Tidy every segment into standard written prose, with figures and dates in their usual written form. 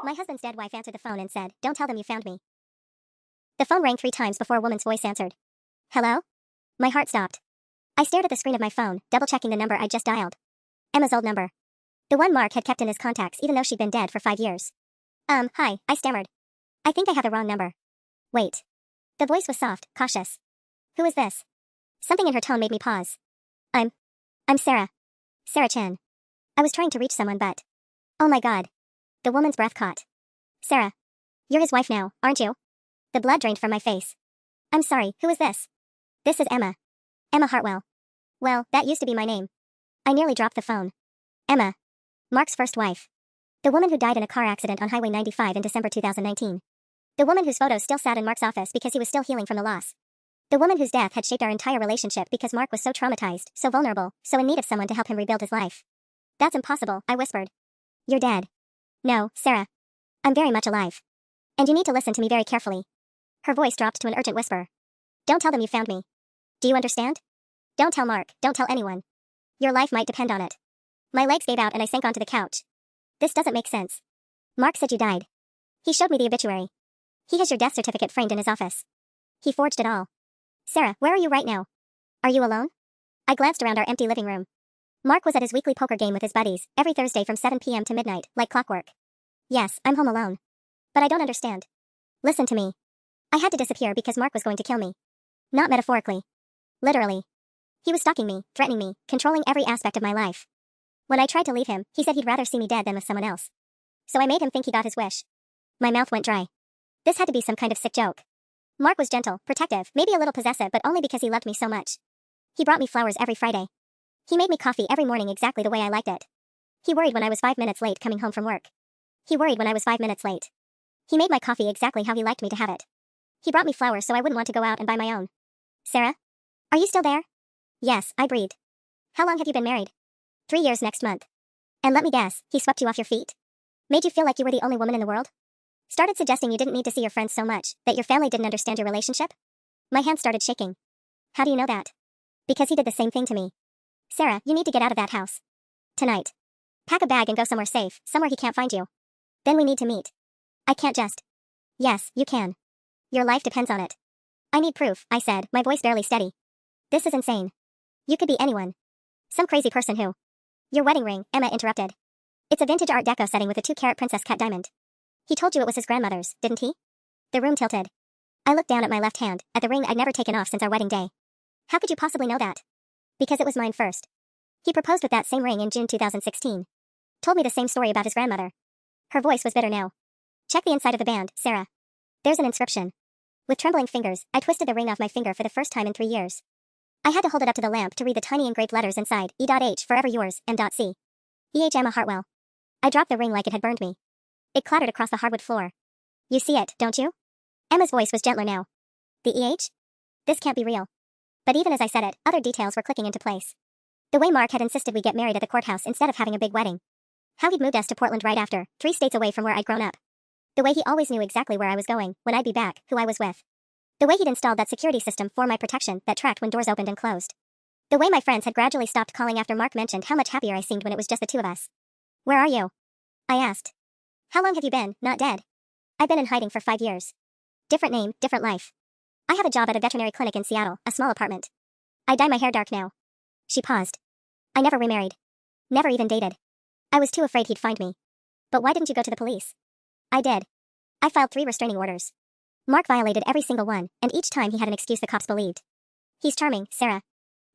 My husband's dead wife answered the phone and said, "Don't tell them you found me." The phone rang 3 times before a woman's voice answered. "Hello?" My heart stopped. I stared at the screen of my phone, double-checking the number I'd just dialed. Emma's old number. The one Mark had kept in his contacts even though she'd been dead for 5 years. Hi, I stammered. "I think I have the wrong number." "Wait." The voice was soft, cautious. "Who is this?" Something in her tone made me pause. I'm Sarah. Sarah Chan. I was trying to reach someone but... Oh my God. The woman's breath caught. "Sarah. You're his wife now, aren't you?" The blood drained from my face. "I'm sorry, who is this?" "This is Emma. Emma Hartwell." "Well, that used to be my name." I nearly dropped the phone. Emma. Mark's first wife. The woman who died in a car accident on Highway 95 in December 2019. The woman whose photos still sat in Mark's office because he was still healing from the loss. The woman whose death had shaped our entire relationship because Mark was so traumatized, so vulnerable, so in need of someone to help him rebuild his life. "That's impossible," I whispered. "You're dead." "No, Sarah. I'm very much alive. And you need to listen to me very carefully." Her voice dropped to an urgent whisper. "Don't tell them you found me. Do you understand? Don't tell Mark, don't tell anyone. Your life might depend on it." My legs gave out and I sank onto the couch. "This doesn't make sense. Mark said you died. He showed me the obituary. He has your death certificate framed in his office. He forged it all. Sarah, where are you right now? Are you alone?" I glanced around our empty living room. Mark was at his weekly poker game with his buddies, every Thursday from 7 p.m. to midnight, like clockwork. "Yes, I'm home alone. But I don't understand. Listen to me. I had to disappear because Mark was going to kill me. Not metaphorically. Literally. He was stalking me, threatening me, controlling every aspect of my life. When I tried to leave him, he said he'd rather see me dead than with someone else. So I made him think he got his wish." My mouth went dry. This had to be some kind of sick joke. Mark was gentle, protective, maybe a little possessive, but only because he loved me so much. He brought me flowers every Friday. He made me coffee every morning exactly the way I liked it. He worried when I was 5 minutes late coming home from work. He worried when I was 5 minutes late. He made my coffee exactly how he liked me to have it. He brought me flowers so I wouldn't want to go out and buy my own. "Sarah? Are you still there?" "Yes," I breathed. "How long have you been married?" 3 years next month." "And let me guess, he swept you off your feet? Made you feel like you were the only woman in the world? Started suggesting you didn't need to see your friends so much, that your family didn't understand your relationship?" My hands started shaking. "How do you know that?" "Because he did the same thing to me. Sarah, you need to get out of that house. Tonight. Pack a bag and go somewhere safe, somewhere he can't find you. Then we need to meet. I can't just..." "Yes, you can. Your life depends on it." "I need proof," I said, my voice barely steady. "This is insane. You could be anyone. Some crazy person who..." "Your wedding ring," Emma interrupted. "It's a vintage Art Deco setting with a 2-carat princess cut diamond. He told you it was his grandmother's, didn't he?" The room tilted. I looked down at my left hand, at the ring I'd never taken off since our wedding day. "How could you possibly know that?" "Because it was mine first. He proposed with that same ring in June 2016. Told me the same story about his grandmother." Her voice was bitter now. "Check the inside of the band, Sarah. There's an inscription." With trembling fingers, I twisted the ring off my finger for the first time in 3 years. I had to hold it up to the lamp to read the tiny engraved letters inside, E.H. forever yours, M.C. E.H. Emma Hartwell. I dropped the ring like it had burned me. It clattered across the hardwood floor. "You see it, don't you?" Emma's voice was gentler now. "The E.H.? This can't be real." But even as I said it, other details were clicking into place. The way Mark had insisted we get married at the courthouse instead of having a big wedding. How he'd moved us to Portland right after, 3 states away from where I'd grown up. The way he always knew exactly where I was going, when I'd be back, who I was with. The way he'd installed that security system for my protection that tracked when doors opened and closed. The way my friends had gradually stopped calling after Mark mentioned how much happier I seemed when it was just the two of us. "Where are you?" I asked. "How long have you been, not dead?" "I've been in hiding for 5 years. Different name, different life. I have a job at a veterinary clinic in Seattle, a small apartment. I dye my hair dark now." She paused. "I never remarried. Never even dated. I was too afraid he'd find me." "But why didn't you go to the police?" "I did. I filed 3 restraining orders. Mark violated every single one, and each time he had an excuse the cops believed. He's charming, Sarah.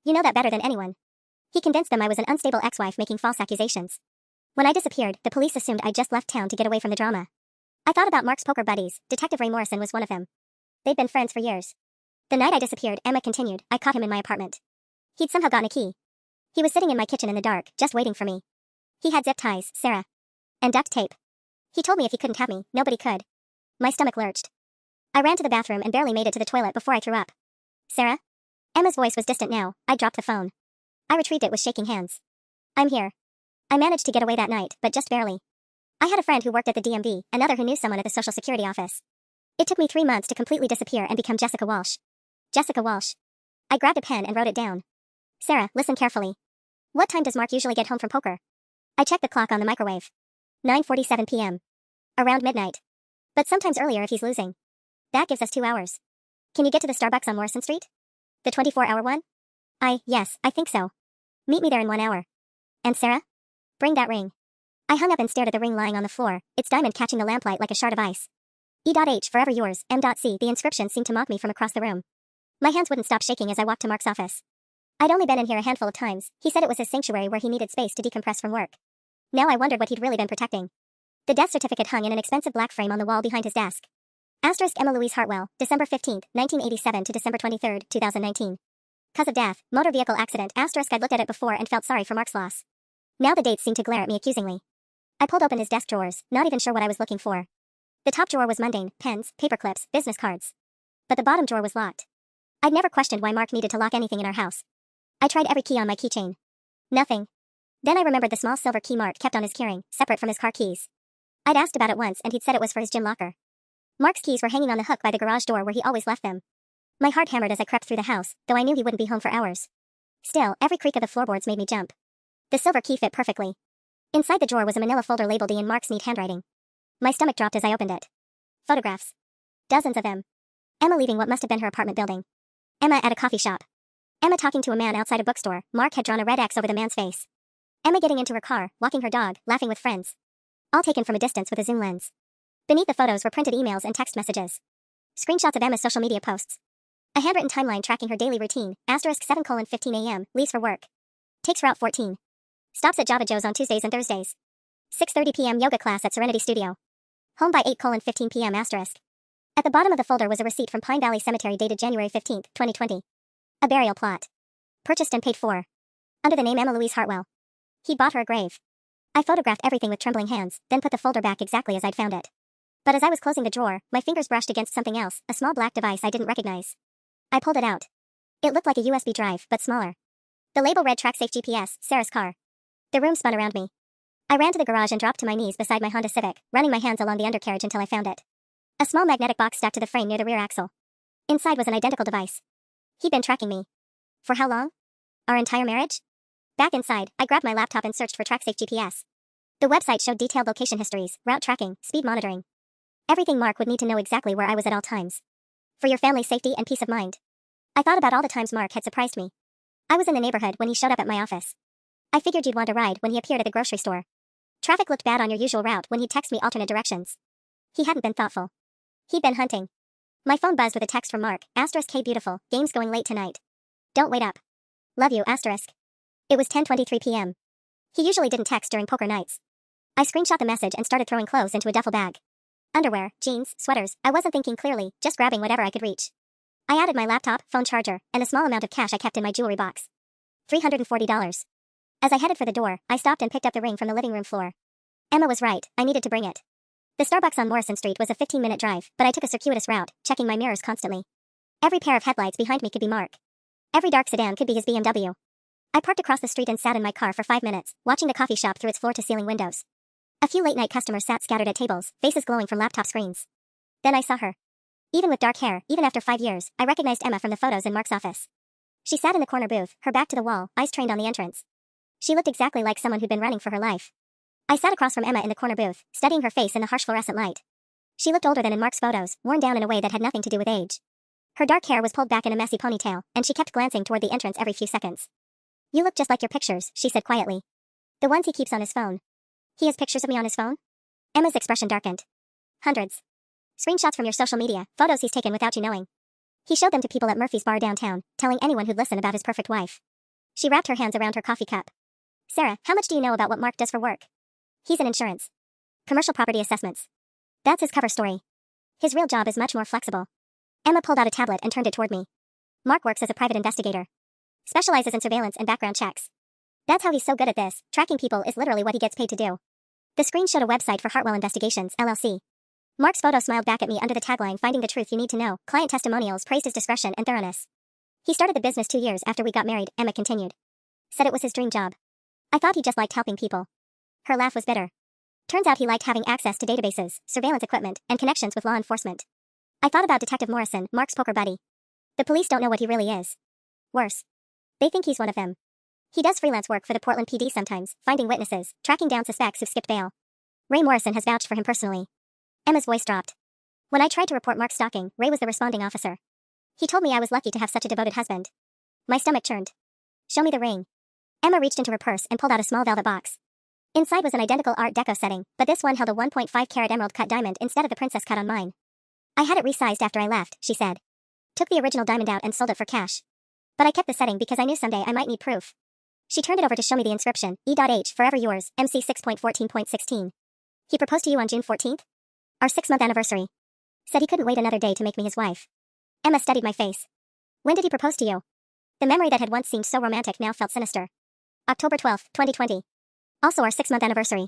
You know that better than anyone. He convinced them I was an unstable ex-wife making false accusations. When I disappeared, the police assumed I'd just left town to get away from the drama. I thought about Mark's poker buddies. Detective Ray Morrison was one of them. They'd been friends for years. The night I disappeared, Emma continued, I caught him in my apartment. He'd somehow gotten a key. He was sitting in my kitchen in the dark, just waiting for me. He had zip ties, Sarah. And duct tape. He told me if he couldn't have me, nobody could. My stomach lurched. I ran to the bathroom and barely made it to the toilet before I threw up. "Sarah?" Emma's voice was distant now. I dropped the phone. I retrieved it with shaking hands. "I'm here. I managed to get away that night, but just barely. I had a friend who worked at the DMV, another who knew someone at the Social Security office. It took me 3 months to completely disappear and become Jessica Walsh. Jessica Walsh. I grabbed a pen and wrote it down. "Sarah, listen carefully. What time does Mark usually get home from poker?" I checked the clock on the microwave. 9:47 p.m. Around midnight. But sometimes earlier if he's losing. That gives us 2 hours. Can you get to the Starbucks on Morrison Street? The 24-hour one? Yes, I think so. Meet me there in 1 hour. And Sarah? Bring that ring. I hung up and stared at the ring lying on the floor, its diamond catching the lamplight like a shard of ice. E.H. Forever yours, M.C. The inscription seemed to mock me from across the room. My hands wouldn't stop shaking as I walked to Mark's office. I'd only been in here a handful of times. He said it was his sanctuary where he needed space to decompress from work. Now I wondered what he'd really been protecting. The death certificate hung in an expensive black frame on the wall behind his desk. Emma Louise Hartwell, December 15, 1987 to December 23, 2019. Cause of death, motor vehicle accident. I'd looked at it before and felt sorry for Mark's loss. Now the dates seemed to glare at me accusingly. I pulled open his desk drawers, not even sure what I was looking for. The top drawer was mundane, pens, paper clips, business cards. But the bottom drawer was locked. I'd never questioned why Mark needed to lock anything in our house. I tried every key on my keychain. Nothing. Then I remembered the small silver key Mark kept on his keyring, separate from his car keys. I'd asked about it once and he'd said it was for his gym locker. Mark's keys were hanging on the hook by the garage door where he always left them. My heart hammered as I crept through the house, though I knew he wouldn't be home for hours. Still, every creak of the floorboards made me jump. The silver key fit perfectly. Inside the drawer was a manila folder labeled E in Mark's neat handwriting. My stomach dropped as I opened it. Photographs. Dozens of them. Emma leaving what must have been her apartment building. Emma at a coffee shop. Emma talking to a man outside a bookstore. Mark had drawn a red X over the man's face. Emma getting into her car, walking her dog, laughing with friends. All taken from a distance with a zoom lens. Beneath the photos were printed emails and text messages. Screenshots of Emma's social media posts. A handwritten timeline tracking her daily routine. 7:15 a.m. Leaves for work. Takes Route 14. Stops at Java Joe's on Tuesdays and Thursdays. 6:30 p.m. yoga class at Serenity Studio. Home by 8:15 p.m. At the bottom of the folder was a receipt from Pine Valley Cemetery dated January 15, 2020. A burial plot. Purchased and paid for. Under the name Emma Louise Hartwell. He'd bought her a grave. I photographed everything with trembling hands, then put the folder back exactly as I'd found it. But as I was closing the drawer, my fingers brushed against something else, a small black device I didn't recognize. I pulled it out. It looked like a USB drive, but smaller. The label read TrackSafe GPS, Sarah's car. The room spun around me. I ran to the garage and dropped to my knees beside my Honda Civic, running my hands along the undercarriage until I found it. A small magnetic box stuck to the frame near the rear axle. Inside was an identical device. He'd been tracking me. For how long? Our entire marriage? Back inside, I grabbed my laptop and searched for TrackSafe GPS. The website showed detailed location histories, route tracking, speed monitoring. Everything Mark would need to know exactly where I was at all times. For your family's safety and peace of mind. I thought about all the times Mark had surprised me. I was in the neighborhood when he showed up at my office. I figured you'd want a ride when he appeared at the grocery store. Traffic looked bad on your usual route when he'd text me alternate directions. He hadn't been thoughtful. He'd been hunting. My phone buzzed with a text from Mark, *K beautiful, game's going late tonight. Don't wait up. Love you, *. It was 10:23 p.m. He usually didn't text during poker nights. I screenshot the message and started throwing clothes into a duffel bag. Underwear, jeans, sweaters, I wasn't thinking clearly, just grabbing whatever I could reach. I added my laptop, phone charger, and the small amount of cash I kept in my jewelry box. $340. As I headed for the door, I stopped and picked up the ring from the living room floor. Emma was right, I needed to bring it. The Starbucks on Morrison Street was a 15-minute drive, but I took a circuitous route, checking my mirrors constantly. Every pair of headlights behind me could be Mark. Every dark sedan could be his BMW. I parked across the street and sat in my car for 5 minutes, watching the coffee shop through its floor-to-ceiling windows. A few late-night customers sat scattered at tables, faces glowing from laptop screens. Then I saw her. Even with dark hair, even after 5 years, I recognized Emma from the photos in Mark's office. She sat in the corner booth, her back to the wall, eyes trained on the entrance. She looked exactly like someone who'd been running for her life. I sat across from Emma in the corner booth, studying her face in the harsh fluorescent light. She looked older than in Mark's photos, worn down in a way that had nothing to do with age. Her dark hair was pulled back in a messy ponytail, and she kept glancing toward the entrance every few seconds. You look just like your pictures, she said quietly. The ones he keeps on his phone. He has pictures of me on his phone? Emma's expression darkened. Hundreds. Screenshots from your social media, photos he's taken without you knowing. He showed them to people at Murphy's bar downtown, telling anyone who'd listen about his perfect wife. She wrapped her hands around her coffee cup. Sarah, how much do you know about what Mark does for work? He's in insurance. Commercial property assessments. That's his cover story. His real job is much more flexible. Emma pulled out a tablet and turned it toward me. Mark works as a private investigator. Specializes in surveillance and background checks. That's how he's so good at this. Tracking people is literally what he gets paid to do. The screen showed a website for Hartwell Investigations, LLC. Mark's photo smiled back at me under the tagline Finding the Truth You Need to Know. Client testimonials praised his discretion and thoroughness. He started the business 2 years after we got married, Emma continued. Said it was his dream job. I thought he just liked helping people. Her laugh was bitter. Turns out he liked having access to databases, surveillance equipment, and connections with law enforcement. I thought about Detective Morrison, Mark's poker buddy. The police don't know what he really is. Worse. They think he's one of them. He does freelance work for the Portland PD sometimes, finding witnesses, tracking down suspects who've skipped bail. Ray Morrison has vouched for him personally. Emma's voice dropped. When I tried to report Mark's stalking, Ray was the responding officer. He told me I was lucky to have such a devoted husband. My stomach churned. Show me the ring. Emma reached into her purse and pulled out a small velvet box. Inside was an identical Art Deco setting, but this one held a 1.5-carat emerald cut diamond instead of the princess cut on mine. I had it resized after I left, she said. Took the original diamond out and sold it for cash. But I kept the setting because I knew someday I might need proof. She turned it over to show me the inscription, E.H. Forever yours, MC 6.14.16. He proposed to you on June 14th? Our 6-month anniversary. Said he couldn't wait another day to make me his wife. Emma studied my face. When did he propose to you? The memory that had once seemed so romantic now felt sinister. October 12th, 2020. Also our 6-month anniversary.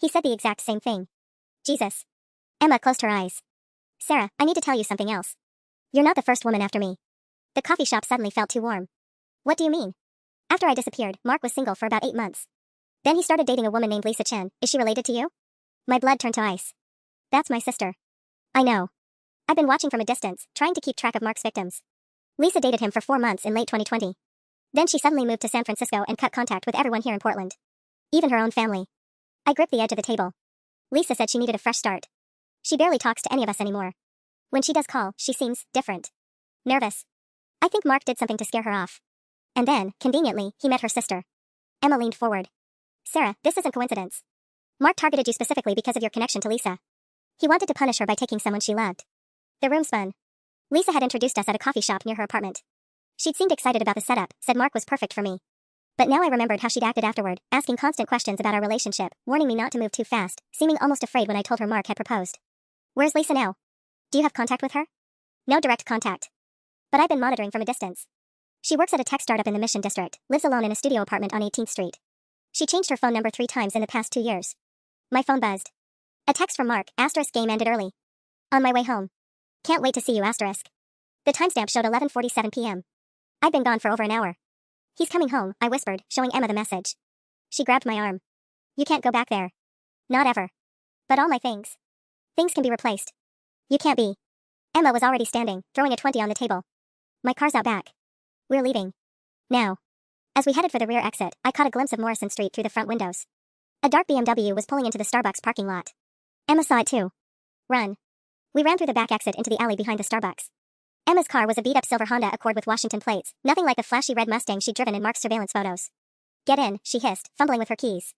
He said the exact same thing. Jesus. Emma closed her eyes. Sarah, I need to tell you something else. You're not the first woman after me. The coffee shop suddenly felt too warm. What do you mean? After I disappeared, Mark was single for about 8 months. Then he started dating a woman named Lisa Chen. Is she related to you? My blood turned to ice. That's my sister. I know. I've been watching from a distance, trying to keep track of Mark's victims. Lisa dated him for 4 months in late 2020. Then she suddenly moved to San Francisco and cut contact with everyone here in Portland. Even her own family. I gripped the edge of the table. Lisa said she needed a fresh start. She barely talks to any of us anymore. When she does call, she seems different. Nervous. I think Mark did something to scare her off. And then, conveniently, he met her sister. Emma leaned forward. Sarah, this isn't coincidence. Mark targeted you specifically because of your connection to Lisa. He wanted to punish her by taking someone she loved. The room spun. Lisa had introduced us at a coffee shop near her apartment. She'd seemed excited about the setup, said Mark was perfect for me. But now I remembered how she'd acted afterward, asking constant questions about our relationship, warning me not to move too fast, seeming almost afraid when I told her Mark had proposed. Where's Lisa now? Do you have contact with her? No direct contact. But I've been monitoring from a distance. She works at a tech startup in the Mission District, lives alone in a studio apartment on 18th Street. She changed her phone number 3 times in the past 2 years. My phone buzzed. A text from Mark, * game ended early. On my way home. Can't wait to see you, *. The timestamp showed 11:47 p.m. I'd been gone for over an hour. He's coming home, I whispered, showing Emma the message. She grabbed my arm. You can't go back there. Not ever. But all my things. Things can be replaced. You can't be. Emma was already standing, throwing a 20 on the table. My car's out back. We're leaving. Now. As we headed for the rear exit, I caught a glimpse of Morrison Street through the front windows. A dark BMW was pulling into the Starbucks parking lot. Emma saw it too. Run. We ran through the back exit into the alley behind the Starbucks. Emma's car was a beat-up silver Honda Accord with Washington plates, nothing like the flashy red Mustang she'd driven in Mark's surveillance photos. Get in, she hissed, fumbling with her keys.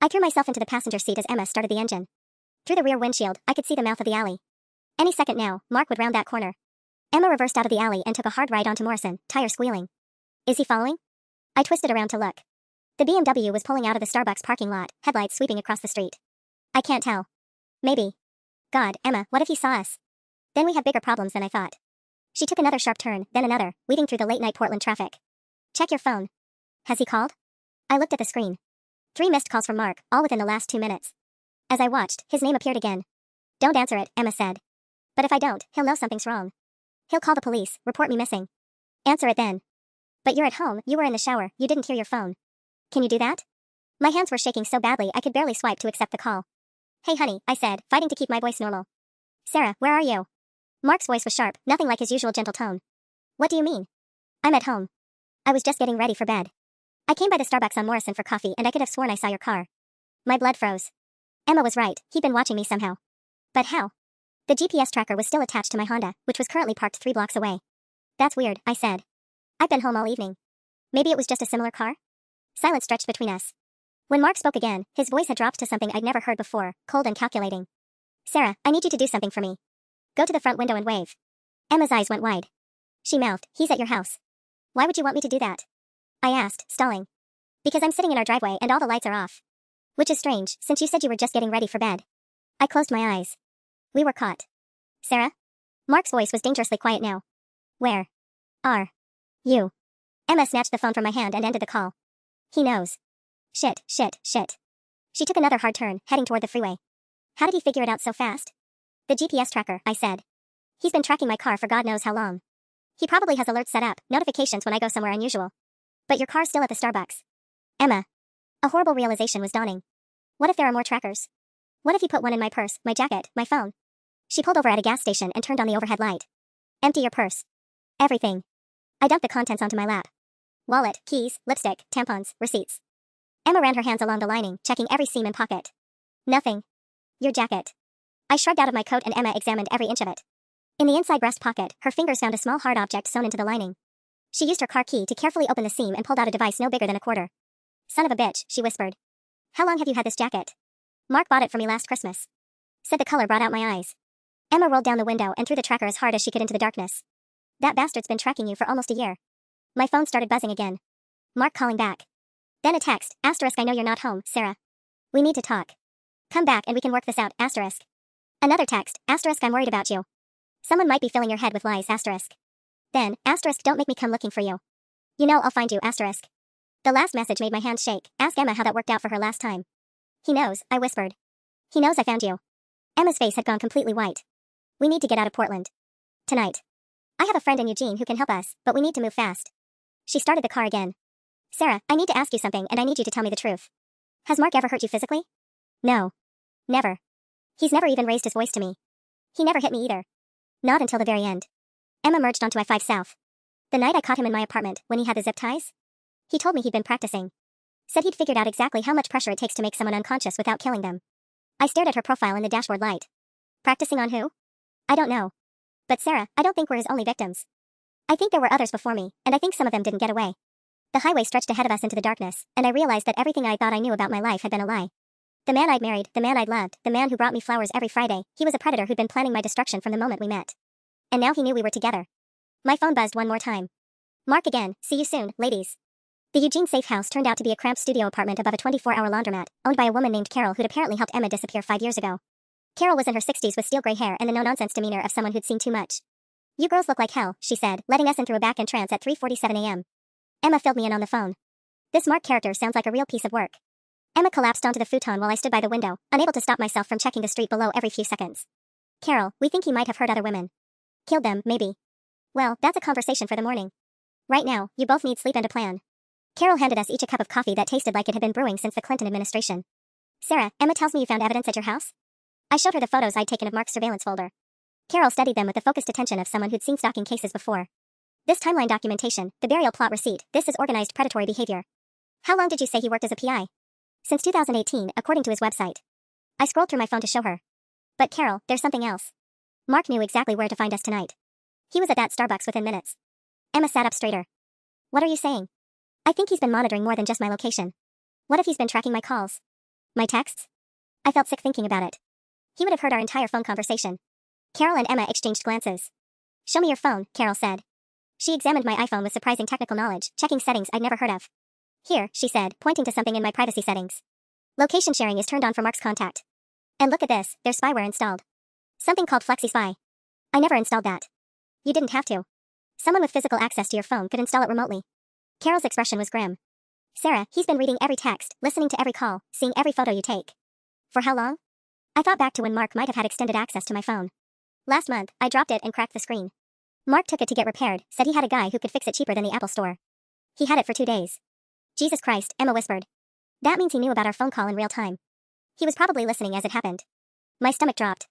I threw myself into the passenger seat as Emma started the engine. Through the rear windshield, I could see the mouth of the alley. Any second now, Mark would round that corner. Emma reversed out of the alley and took a hard right onto Morrison, tire squealing. Is he following? I twisted around to look. The BMW was pulling out of the Starbucks parking lot, headlights sweeping across the street. I can't tell. Maybe. God, Emma, what if he saw us? Then we had bigger problems than I thought. She took another sharp turn, then another, weaving through the late-night Portland traffic. Check your phone. Has he called? I looked at the screen. 3 missed calls from Mark, all within the last 2 minutes. As I watched, his name appeared again. Don't answer it, Emma said. But if I don't, he'll know something's wrong. He'll call the police, report me missing. Answer it then. But you're at home, you were in the shower, you didn't hear your phone. Can you do that? My hands were shaking so badly I could barely swipe to accept the call. Hey honey, I said, fighting to keep my voice normal. Sarah, where are you? Mark's voice was sharp, nothing like his usual gentle tone. What do you mean? I'm at home. I was just getting ready for bed. I came by the Starbucks on Morrison for coffee and I could have sworn I saw your car. My blood froze. Emma was right, he'd been watching me somehow. But how? The GPS tracker was still attached to my Honda, which was currently parked 3 blocks away. That's weird, I said. I've been home all evening. Maybe it was just a similar car? Silence stretched between us. When Mark spoke again, his voice had dropped to something I'd never heard before, cold and calculating. Sarah, I need you to do something for me. Go to the front window and wave. Emma's eyes went wide. She mouthed, he's at your house. Why would you want me to do that? I asked, stalling. Because I'm sitting in our driveway and all the lights are off. Which is strange, since you said you were just getting ready for bed. I closed my eyes. We were caught. Sarah? Mark's voice was dangerously quiet now. Where are you? Emma snatched the phone from my hand and ended the call. He knows. Shit. She took another hard turn, heading toward the freeway. How did he figure it out so fast? The GPS tracker, I said. He's been tracking my car for God knows how long. He probably has alerts set up, notifications when I go somewhere unusual. But your car's still at the Starbucks. Emma. A horrible realization was dawning. What if there are more trackers? What if he put one in my purse, my jacket, my phone? She pulled over at a gas station and turned on the overhead light. Empty your purse. Everything. I dumped the contents onto my lap. Wallet, keys, lipstick, tampons, receipts. Emma ran her hands along the lining, checking every seam and pocket. Nothing. Your jacket. I shrugged out of my coat and Emma examined every inch of it. In the inside breast pocket, her fingers found a small hard object sewn into the lining. She used her car key to carefully open the seam and pulled out a device no bigger than a quarter. Son of a bitch, she whispered. How long have you had this jacket? Mark bought it for me last Christmas. Said the color brought out my eyes. Emma rolled down the window and threw the tracker as hard as she could into the darkness. That bastard's been tracking you for almost a year. My phone started buzzing again. Mark calling back. Then a text, asterisk I know you're not home, Sarah. We need to talk. Come back and we can work this out, asterisk. Another text, asterisk I'm worried about you. Someone might be filling your head with lies, asterisk. Then, asterisk don't make me come looking for you. You know I'll find you, asterisk. The last message made my hands shake. Ask Emma how that worked out for her last time. He knows, I whispered. He knows I found you. Emma's face had gone completely white. We need to get out of Portland. Tonight. I have a friend in Eugene who can help us, but we need to move fast. She started the car again. Sarah, I need to ask you something and I need you to tell me the truth. Has Mark ever hurt you physically? No. Never. He's never even raised his voice to me. He never hit me either. Not until the very end. Emma merged onto I-5 South. The night I caught him in my apartment, when he had the zip ties. He told me he'd been practicing. Said he'd figured out exactly how much pressure it takes to make someone unconscious without killing them. I stared at her profile in the dashboard light. Practicing on who? I don't know. But Sarah, I don't think we're his only victims. I think there were others before me, and I think some of them didn't get away. The highway stretched ahead of us into the darkness, and I realized that everything I thought I knew about my life had been a lie. The man I'd married, the man I'd loved, the man who brought me flowers every Friday, he was a predator who'd been planning my destruction from the moment we met. And now he knew we were together. My phone buzzed one more time. Mark again, see you soon, ladies. The Eugene safe house turned out to be a cramped studio apartment above a 24-hour laundromat, owned by a woman named Carol who'd apparently helped Emma disappear 5 years ago. Carol was in her 60s with steel gray hair and the no-nonsense demeanor of someone who'd seen too much. You girls look like hell, she said, letting us in through a back entrance at 3:47 a.m. Emma filled me in on the phone. This Mark character sounds like a real piece of work. Emma collapsed onto the futon while I stood by the window, unable to stop myself from checking the street below every few seconds. Carol, we think he might have hurt other women. Killed them, maybe. Well, that's a conversation for the morning. Right now, you both need sleep and a plan. Carol handed us each a cup of coffee that tasted like it had been brewing since the Clinton administration. Sarah, Emma tells me you found evidence at your house? I showed her the photos I'd taken of Mark's surveillance folder. Carol studied them with the focused attention of someone who'd seen stalking cases before. This timeline documentation, the burial plot receipt, this is organized predatory behavior. How long did you say he worked as a PI? Since 2018, according to his website. I scrolled through my phone to show her. But Carol, there's something else. Mark knew exactly where to find us tonight. He was at that Starbucks within minutes. Emma sat up straighter. What are you saying? I think he's been monitoring more than just my location. What if he's been tracking my calls? My texts? I felt sick thinking about it. He would have heard our entire phone conversation. Carol and Emma exchanged glances. Show me your phone, Carol said. She examined my iPhone with surprising technical knowledge, checking settings I'd never heard of. Here, she said, pointing to something in my privacy settings. Location sharing is turned on for Mark's contact. And look at this, there's spyware installed. Something called FlexiSpy. I never installed that. You didn't have to. Someone with physical access to your phone could install it remotely. Carol's expression was grim. Sarah, he's been reading every text, listening to every call, seeing every photo you take. For how long? I thought back to when Mark might have had extended access to my phone. Last month, I dropped it and cracked the screen. Mark took it to get repaired, said he had a guy who could fix it cheaper than the Apple Store. He had it for 2 days. Jesus Christ, Emma whispered. That means he knew about our phone call in real time. He was probably listening as it happened. My stomach dropped.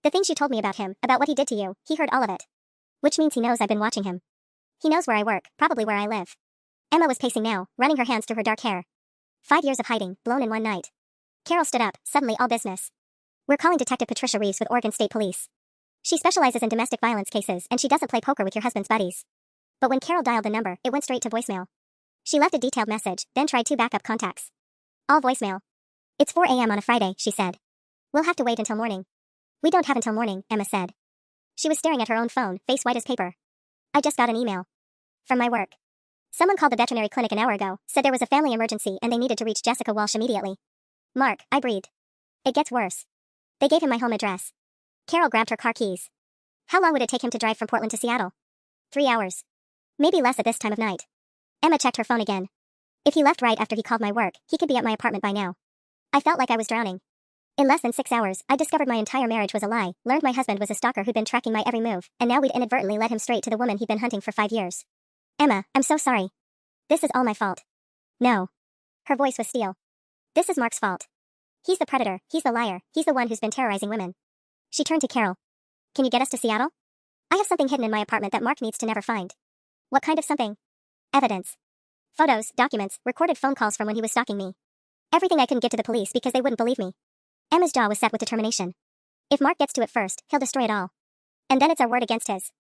The things you told me about him, about what he did to you, he heard all of it. Which means he knows I've been watching him. He knows where I work, probably where I live. Emma was pacing now, running her hands through her dark hair. 5 years of hiding, blown in one night. Carol stood up, suddenly all business. We're calling Detective Patricia Reeves with Oregon State Police. She specializes in domestic violence cases and she doesn't play poker with your husband's buddies. But when Carol dialed the number, it went straight to voicemail. She left a detailed message, then tried 2 backup contacts. All voicemail. It's 4 a.m. on a Friday, she said. We'll have to wait until morning. We don't have until morning, Emma said. She was staring at her own phone, face white as paper. I just got an email. From my work. Someone called the veterinary clinic an hour ago, said there was a family emergency and they needed to reach Jessica Walsh immediately. Mark, I breathed. It gets worse. They gave him my home address. Carol grabbed her car keys. How long would it take him to drive from Portland to Seattle? 3 hours. Maybe less at this time of night. Emma checked her phone again. If he left right after he called my work, he could be at my apartment by now. I felt like I was drowning. In less than 6 hours, I discovered my entire marriage was a lie, learned my husband was a stalker who'd been tracking my every move, and now we'd inadvertently led him straight to the woman he'd been hunting for 5 years. Emma, I'm so sorry. This is all my fault. No. Her voice was steel. This is Mark's fault. He's the predator, he's the liar, he's the one who's been terrorizing women. She turned to Carol. Can you get us to Seattle? I have something hidden in my apartment that Mark needs to never find. What kind of something? Evidence. Photos, documents, recorded phone calls from when he was stalking me. Everything I couldn't get to the police because they wouldn't believe me. Emma's jaw was set with determination. If Mark gets to it first, he'll destroy it all. And then it's our word against his.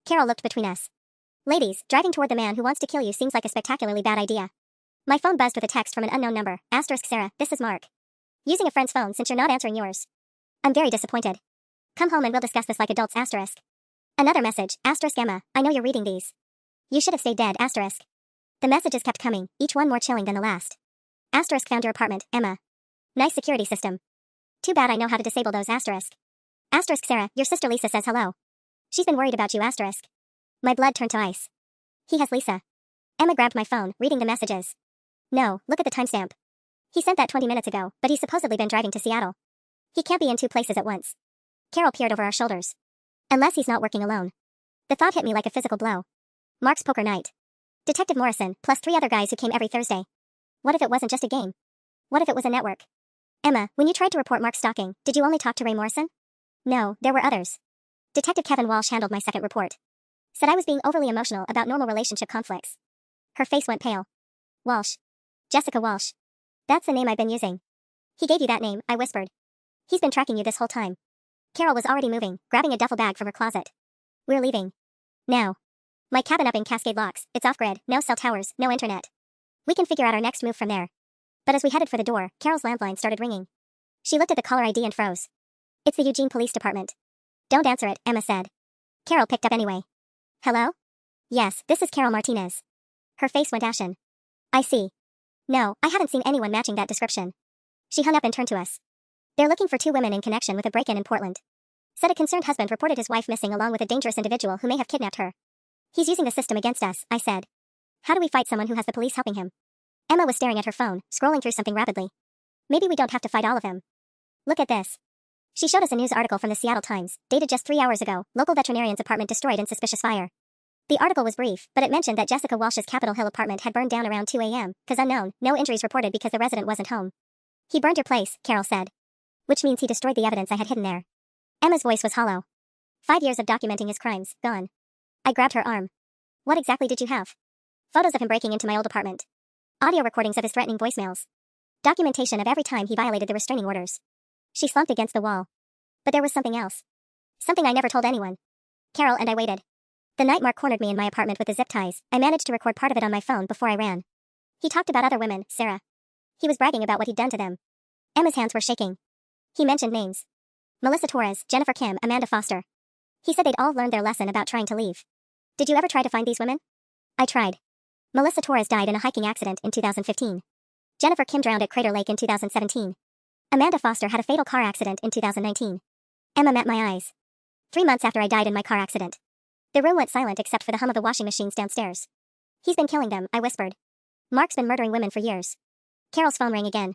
Carol looked between us. Ladies, driving toward the man who wants to kill you seems like a spectacularly bad idea. My phone buzzed with a text from an unknown number. * Sarah, this is Mark. Using a friend's phone since you're not answering yours. I'm very disappointed. Come home and we'll discuss this like adults. *. Another message. * Emma, I know you're reading these. You should have stayed dead. *. The messages kept coming, each one more chilling than the last. * Found your apartment, Emma. Nice security system. Too bad I know how to disable those. *. Sarah, your sister Lisa says hello. She's been worried about you. *. My blood turned to ice. He has Lisa. Emma grabbed my phone, reading the messages. No, look at the timestamp. He sent that 20 minutes ago, but he's supposedly been driving to Seattle. He can't be in two places at once. Carol peered over our shoulders. Unless he's not working alone. The thought hit me like a physical blow. Mark's poker night. Detective Morrison, plus 3 other guys who came every Thursday. What if it wasn't just a game? What if it was a network? Emma, when you tried to report Mark's stalking, did you only talk to Ray Morrison? No, there were others. Detective Kevin Walsh handled my second report. Said I was being overly emotional about normal relationship conflicts. Her face went pale. Walsh. Jessica Walsh. That's the name I've been using. He gave you that name, I whispered. He's been tracking you this whole time. Carol was already moving, grabbing a duffel bag from her closet. We're leaving. Now. My cabin up in Cascade Locks, it's off-grid, no cell towers, no internet. We can figure out our next move from there. But as we headed for the door, Carol's landline started ringing. She looked at the caller ID and froze. It's the Eugene Police Department. Don't answer it, Emma said. Carol picked up anyway. Hello? Yes, this is Carol Martinez. Her face went ashen. I see. No, I haven't seen anyone matching that description. She hung up and turned to us. They're looking for 2 women in connection with a break-in in Portland. Said a concerned husband reported his wife missing along with a dangerous individual who may have kidnapped her. He's using the system against us, I said. How do we fight someone who has the police helping him? Emma was staring at her phone, scrolling through something rapidly. Maybe we don't have to fight all of them. Look at this. She showed us a news article from the Seattle Times, dated just 3 hours ago. Local veterinarian's apartment destroyed in suspicious fire. The article was brief, but it mentioned that Jessica Walsh's Capitol Hill apartment had burned down around 2 a.m., cause unknown, no injuries reported because the resident wasn't home. He burned your place, Carol said. Which means he destroyed the evidence I had hidden there. Emma's voice was hollow. 5 years of documenting his crimes, gone. I grabbed her arm. What exactly did you have? Photos of him breaking into my old apartment. Audio recordings of his threatening voicemails. Documentation of every time he violated the restraining orders. She slumped against the wall. But there was something else. Something I never told anyone. Carol and I waited. The night Mark cornered me in my apartment with the zip ties, I managed to record part of it on my phone before I ran. He talked about other women, Sarah. He was bragging about what he'd done to them. Emma's hands were shaking. He mentioned names. Melissa Torres, Jennifer Kim, Amanda Foster. He said they'd all learned their lesson about trying to leave. Did you ever try to find these women? I tried. Melissa Torres died in a hiking accident in 2015. Jennifer Kim drowned at Crater Lake in 2017. Amanda Foster had a fatal car accident in 2019. Emma met my eyes. 3 months after I died in my car accident. The room went silent except for the hum of the washing machines downstairs. He's been killing them, I whispered. Mark's been murdering women for years. Carol's phone rang again.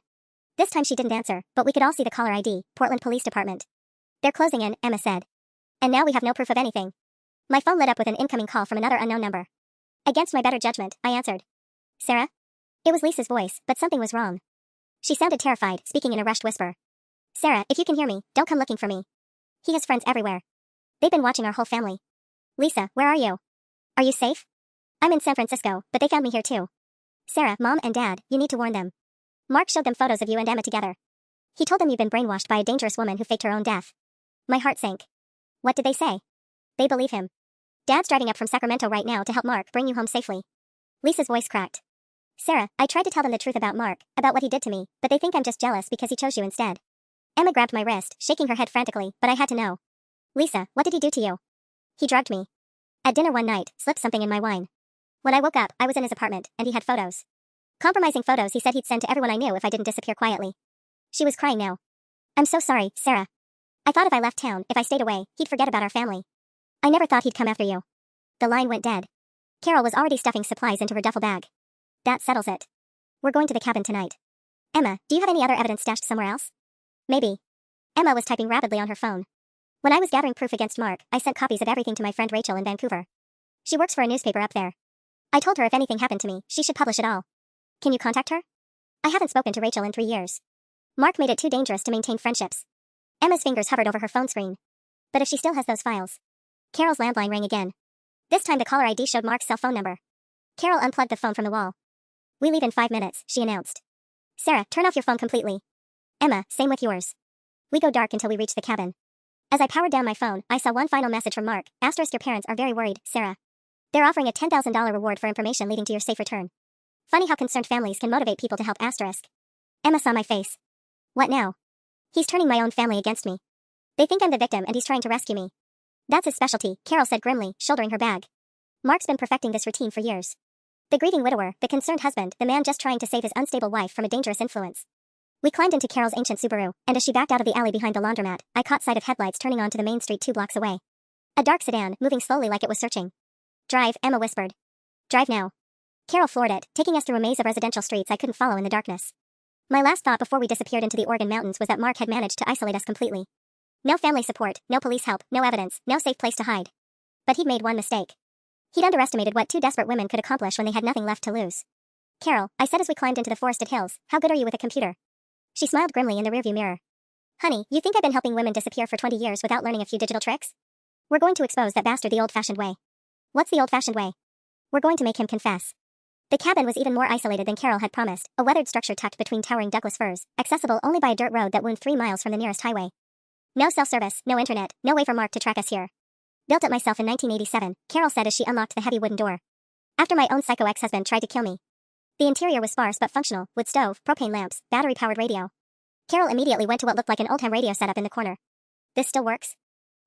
This time she didn't answer, but we could all see the caller ID, Portland Police Department. They're closing in, Emma said. And now we have no proof of anything. My phone lit up with an incoming call from another unknown number. Against my better judgment, I answered. Sarah? It was Lisa's voice, but something was wrong. She sounded terrified, speaking in a rushed whisper. Sarah, if you can hear me, don't come looking for me. He has friends everywhere. They've been watching our whole family. Lisa, where are you? Are you safe? I'm in San Francisco, but they found me here too. Sarah, Mom and Dad, you need to warn them. Mark showed them photos of you and Emma together. He told them you've been brainwashed by a dangerous woman who faked her own death. My heart sank. What did they say? They believe him. Dad's driving up from Sacramento right now to help Mark bring you home safely. Lisa's voice cracked. Sarah, I tried to tell them the truth about Mark, about what he did to me, but they think I'm just jealous because he chose you instead. Emma grabbed my wrist, shaking her head frantically, but I had to know. Lisa, what did he do to you? He drugged me. At dinner one night, slipped something in my wine. When I woke up, I was in his apartment, and he had photos. Compromising photos he said he'd send to everyone I knew if I didn't disappear quietly. She was crying now. I'm so sorry, Sarah. I thought if I left town, if I stayed away, he'd forget about our family. I never thought he'd come after you. The line went dead. Carol was already stuffing supplies into her duffel bag. That settles it. We're going to the cabin tonight. Emma, do you have any other evidence stashed somewhere else? Maybe. Emma was typing rapidly on her phone. When I was gathering proof against Mark, I sent copies of everything to my friend Rachel in Vancouver. She works for a newspaper up there. I told her if anything happened to me, she should publish it all. Can you contact her? I haven't spoken to Rachel in 3 years. Mark made it too dangerous to maintain friendships. Emma's fingers hovered over her phone screen. But if she still has those files. Carol's landline rang again. This time the caller ID showed Mark's cell phone number. Carol unplugged the phone from the wall. We leave in 5 minutes, she announced. Sarah, turn off your phone completely. Emma, same with yours. We go dark until we reach the cabin. As I powered down my phone, I saw one final message from Mark. Asterisk, your parents are very worried, Sarah. They're offering a $10,000 reward for information leading to your safe return. Funny how concerned families can motivate people to help. Asterisk. Emma saw my face. What now? He's turning my own family against me. They think I'm the victim and he's trying to rescue me. That's his specialty, Carol said grimly, shouldering her bag. Mark's been perfecting this routine for years. The grieving widower, the concerned husband, the man just trying to save his unstable wife from a dangerous influence. We climbed into Carol's ancient Subaru, and as she backed out of the alley behind the laundromat, I caught sight of headlights turning onto the main street 2 blocks away. A dark sedan, moving slowly like it was searching. Drive, Emma whispered. Drive now. Carol floored it, taking us through a maze of residential streets I couldn't follow in the darkness. My last thought before we disappeared into the Oregon mountains was that Mark had managed to isolate us completely. No family support, no police help, no evidence, no safe place to hide. But he'd made one mistake. He'd underestimated what two desperate women could accomplish when they had nothing left to lose. Carol, I said as we climbed into the forested hills, how good are you with a computer? She smiled grimly in the rearview mirror. Honey, you think I've been helping women disappear for 20 years without learning a few digital tricks? We're going to expose that bastard the old-fashioned way. What's the old-fashioned way? We're going to make him confess. The cabin was even more isolated than Carol had promised, a weathered structure tucked between towering Douglas firs, accessible only by a dirt road that wound 3 miles from the nearest highway. No self-service, no internet, no way for Mark to track us here. Built it myself in 1987, Carol said as she unlocked the heavy wooden door. After my own psycho ex-husband tried to kill me. The interior was sparse but functional, wood stove, propane lamps, battery-powered radio. Carol immediately went to what looked like an old-time radio setup in the corner. This still works?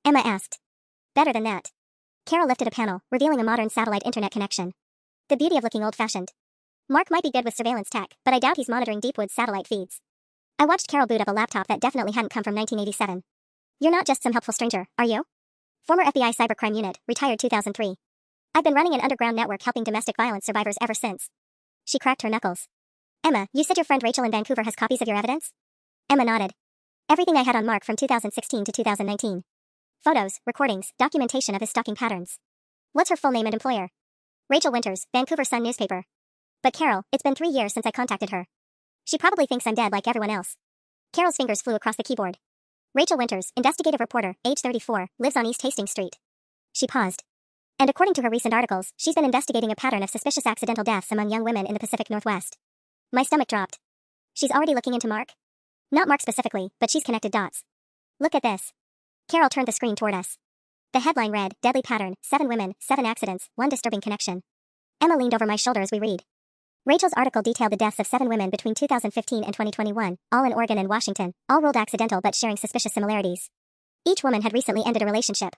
Emma asked. Better than that. Carol lifted a panel, revealing a modern satellite internet connection. The beauty of looking old-fashioned. Mark might be good with surveillance tech, but I doubt he's monitoring Deepwood's satellite feeds. I watched Carol boot up a laptop that definitely hadn't come from 1987. You're not just some helpful stranger, are you? Former FBI Cybercrime Unit, retired 2003. I've been running an underground network helping domestic violence survivors ever since. She cracked her knuckles. Emma, you said your friend Rachel in Vancouver has copies of your evidence? Emma nodded. Everything I had on Mark from 2016 to 2019. Photos, recordings, documentation of his stalking patterns. What's her full name and employer? Rachel Winters, Vancouver Sun newspaper. But Carol, it's been 3 years since I contacted her. She probably thinks I'm dead like everyone else. Carol's fingers flew across the keyboard. Rachel Winters, investigative reporter, age 34, lives on East Hastings Street. She paused. And according to her recent articles, she's been investigating a pattern of suspicious accidental deaths among young women in the Pacific Northwest. My stomach dropped. She's already looking into Mark? Not Mark specifically, but she's connected dots. Look at this. Carol turned the screen toward us. The headline read, Deadly Pattern, 7 Women, 7 Accidents, 1 Disturbing Connection. Emma leaned over my shoulder as we read. Rachel's article detailed the deaths of 7 women between 2015 and 2021, all in Oregon and Washington, all ruled accidental but sharing suspicious similarities. Each woman had recently ended a relationship.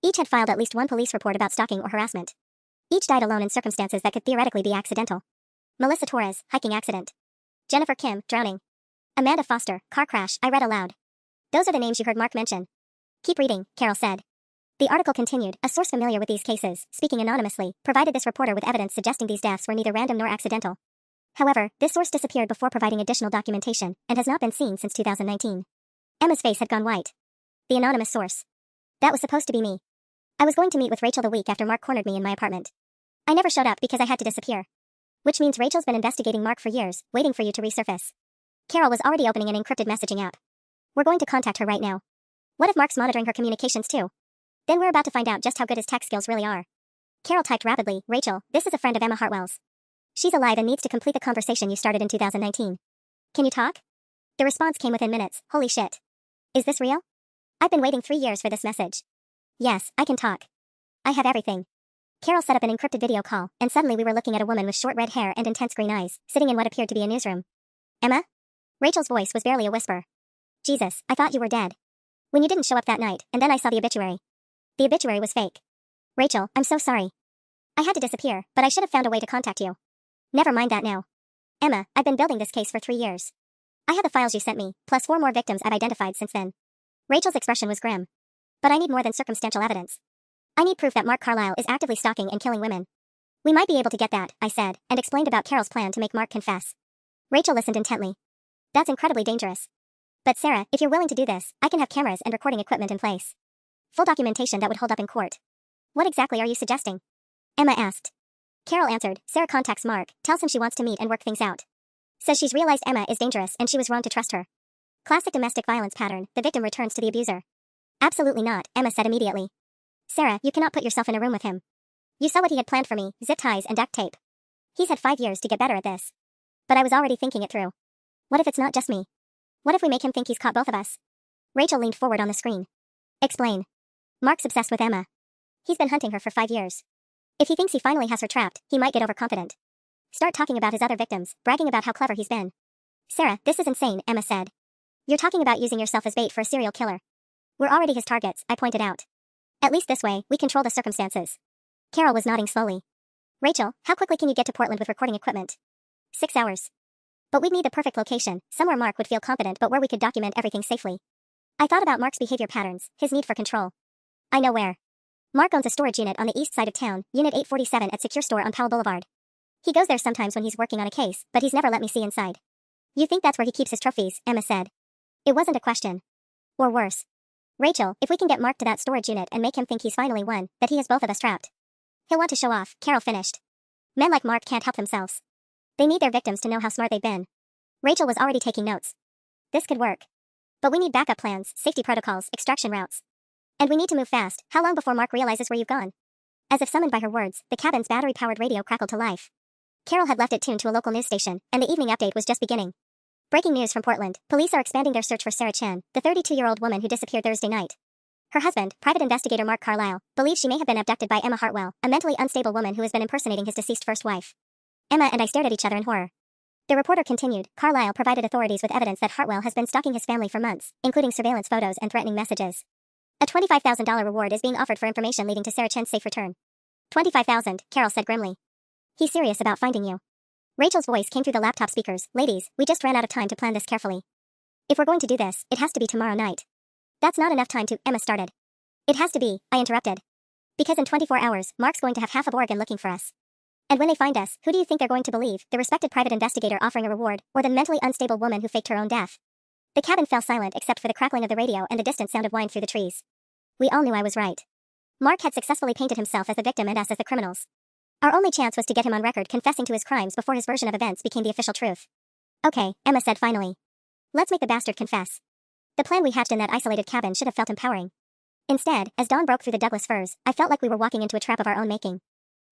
Each had filed at least one police report about stalking or harassment. Each died alone in circumstances that could theoretically be accidental. Melissa Torres, hiking accident. Jennifer Kim, drowning. Amanda Foster, car crash, I read aloud. Those are the names you heard Mark mention. Keep reading, Carol said. The article continued, a source familiar with these cases, speaking anonymously, provided this reporter with evidence suggesting these deaths were neither random nor accidental. However, this source disappeared before providing additional documentation, and has not been seen since 2019. Emma's face had gone white. The anonymous source. That was supposed to be me. I was going to meet with Rachel the week after Mark cornered me in my apartment. I never showed up because I had to disappear. Which means Rachel's been investigating Mark for years, waiting for you to resurface. Carol was already opening an encrypted messaging app. We're going to contact her right now. What if Mark's monitoring her communications too? Then we're about to find out just how good his tech skills really are. Carol typed rapidly, Rachel, this is a friend of Emma Hartwell's. She's alive and needs to complete the conversation you started in 2019. Can you talk? The response came within minutes, holy shit. Is this real? I've been waiting 3 years for this message. Yes, I can talk. I have everything. Carol set up an encrypted video call, and suddenly we were looking at a woman with short red hair and intense green eyes, sitting in what appeared to be a newsroom. Emma? Rachel's voice was barely a whisper. Jesus, I thought you were dead. When you didn't show up that night, and then I saw the obituary. The obituary was fake. Rachel, I'm so sorry. I had to disappear, but I should have found a way to contact you. Never mind that now. Emma, I've been building this case for 3 years. I have the files you sent me, plus 4 more victims I've identified since then. Rachel's expression was grim. But I need more than circumstantial evidence. I need proof that Mark Carlisle is actively stalking and killing women. We might be able to get that, I said, and explained about Carol's plan to make Mark confess. Rachel listened intently. That's incredibly dangerous. But Sarah, if you're willing to do this, I can have cameras and recording equipment in place. Full documentation that would hold up in court. What exactly are you suggesting? Emma asked. Carol answered, Sarah contacts Mark, tells him she wants to meet and work things out. Says she's realized Emma is dangerous and she was wrong to trust her. Classic domestic violence pattern, the victim returns to the abuser. Absolutely not, Emma said immediately. Sarah, you cannot put yourself in a room with him. You saw what he had planned for me, zip ties and duct tape. He's had 5 years to get better at this. But I was already thinking it through. What if it's not just me? What if we make him think he's caught both of us? Rachel leaned forward on the screen. Explain. Mark's obsessed with Emma. He's been hunting her for 5 years. If he thinks he finally has her trapped, he might get overconfident. Start talking about his other victims, bragging about how clever he's been. Sarah, this is insane, Emma said. You're talking about using yourself as bait for a serial killer. We're already his targets, I pointed out. At least this way, we control the circumstances. Carol was nodding slowly. Rachel, how quickly can you get to Portland with recording equipment? 6 hours. But we'd need the perfect location, somewhere Mark would feel confident but where we could document everything safely. I thought about Mark's behavior patterns, his need for control. I know where. Mark owns a storage unit on the east side of town, Unit 847 at Secure Store on Powell Boulevard. He goes there sometimes when he's working on a case, but he's never let me see inside. You think that's where he keeps his trophies, Emma said. It wasn't a question. Or worse. Rachel, if we can get Mark to that storage unit and make him think he's finally won, that he has both of us trapped. He'll want to show off, Carol finished. Men like Mark can't help themselves. They need their victims to know how smart they've been. Rachel was already taking notes. This could work. But we need backup plans, safety protocols, extraction routes. And we need to move fast. How long before Mark realizes where you've gone? As if summoned by her words, the cabin's battery-powered radio crackled to life. Carol had left it tuned to a local news station, and the evening update was just beginning. Breaking news from Portland. Police are expanding their search for Sarah Chen, the 32-year-old woman who disappeared Thursday night. Her husband, private investigator Mark Carlisle, believes she may have been abducted by Emma Hartwell, a mentally unstable woman who has been impersonating his deceased first wife. Emma and I stared at each other in horror. The reporter continued. Carlisle provided authorities with evidence that Hartwell has been stalking his family for months, including surveillance photos and threatening messages. A $25,000 reward is being offered for information leading to Sarah Chen's safe return. $25,000, Carol said grimly. He's serious about finding you. Rachel's voice came through the laptop speakers. Ladies, we just ran out of time to plan this carefully. If we're going to do this, it has to be tomorrow night. That's not enough time to, Emma started. It has to be, I interrupted. Because in 24 hours, Mark's going to have half of Oregon looking for us. And when they find us, who do you think they're going to believe, the respected private investigator offering a reward, or the mentally unstable woman who faked her own death? The cabin fell silent except for the crackling of the radio and the distant sound of whine through the trees. We all knew I was right. Mark had successfully painted himself as the victim and us as the criminals. Our only chance was to get him on record confessing to his crimes before his version of events became the official truth. Okay, Emma said finally. Let's make the bastard confess. The plan we hatched in that isolated cabin should have felt empowering. Instead, as dawn broke through the Douglas firs, I felt like we were walking into a trap of our own making.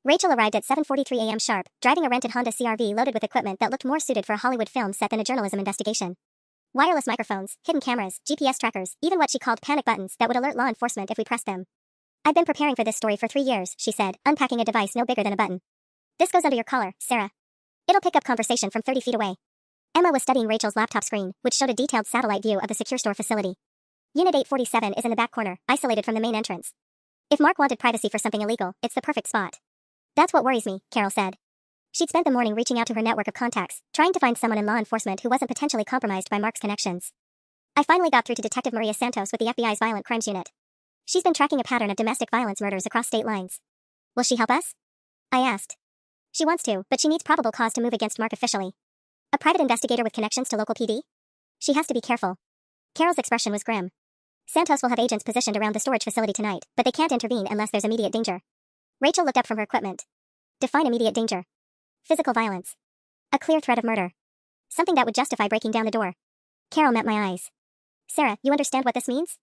Rachel arrived at 7:43 a.m. sharp, driving a rented Honda CR-V loaded with equipment that looked more suited for a Hollywood film set than a journalism investigation. Wireless microphones, hidden cameras, GPS trackers, even what she called panic buttons that would alert law enforcement if we pressed them. I've been preparing for this story for 3 years, she said, unpacking a device no bigger than a button. This goes under your collar, Sarah. It'll pick up conversation from 30 feet away. Emma was studying Rachel's laptop screen, which showed a detailed satellite view of the secure store facility. Unit 847 is in the back corner, isolated from the main entrance. If Mark wanted privacy for something illegal, it's the perfect spot. That's what worries me, Carol said. She'd spent the morning reaching out to her network of contacts, trying to find someone in law enforcement who wasn't potentially compromised by Mark's connections. I finally got through to Detective Maria Santos with the FBI's Violent Crimes Unit. She's been tracking a pattern of domestic violence murders across state lines. Will she help us? I asked. She wants to, but she needs probable cause to move against Mark officially. A private investigator with connections to local PD? She has to be careful. Carol's expression was grim. Santos will have agents positioned around the storage facility tonight, but they can't intervene unless there's immediate danger. Rachel looked up from her equipment. Define immediate danger. Physical violence. A clear threat of murder. Something that would justify breaking down the door. Carol met my eyes. Sarah, you understand what this means?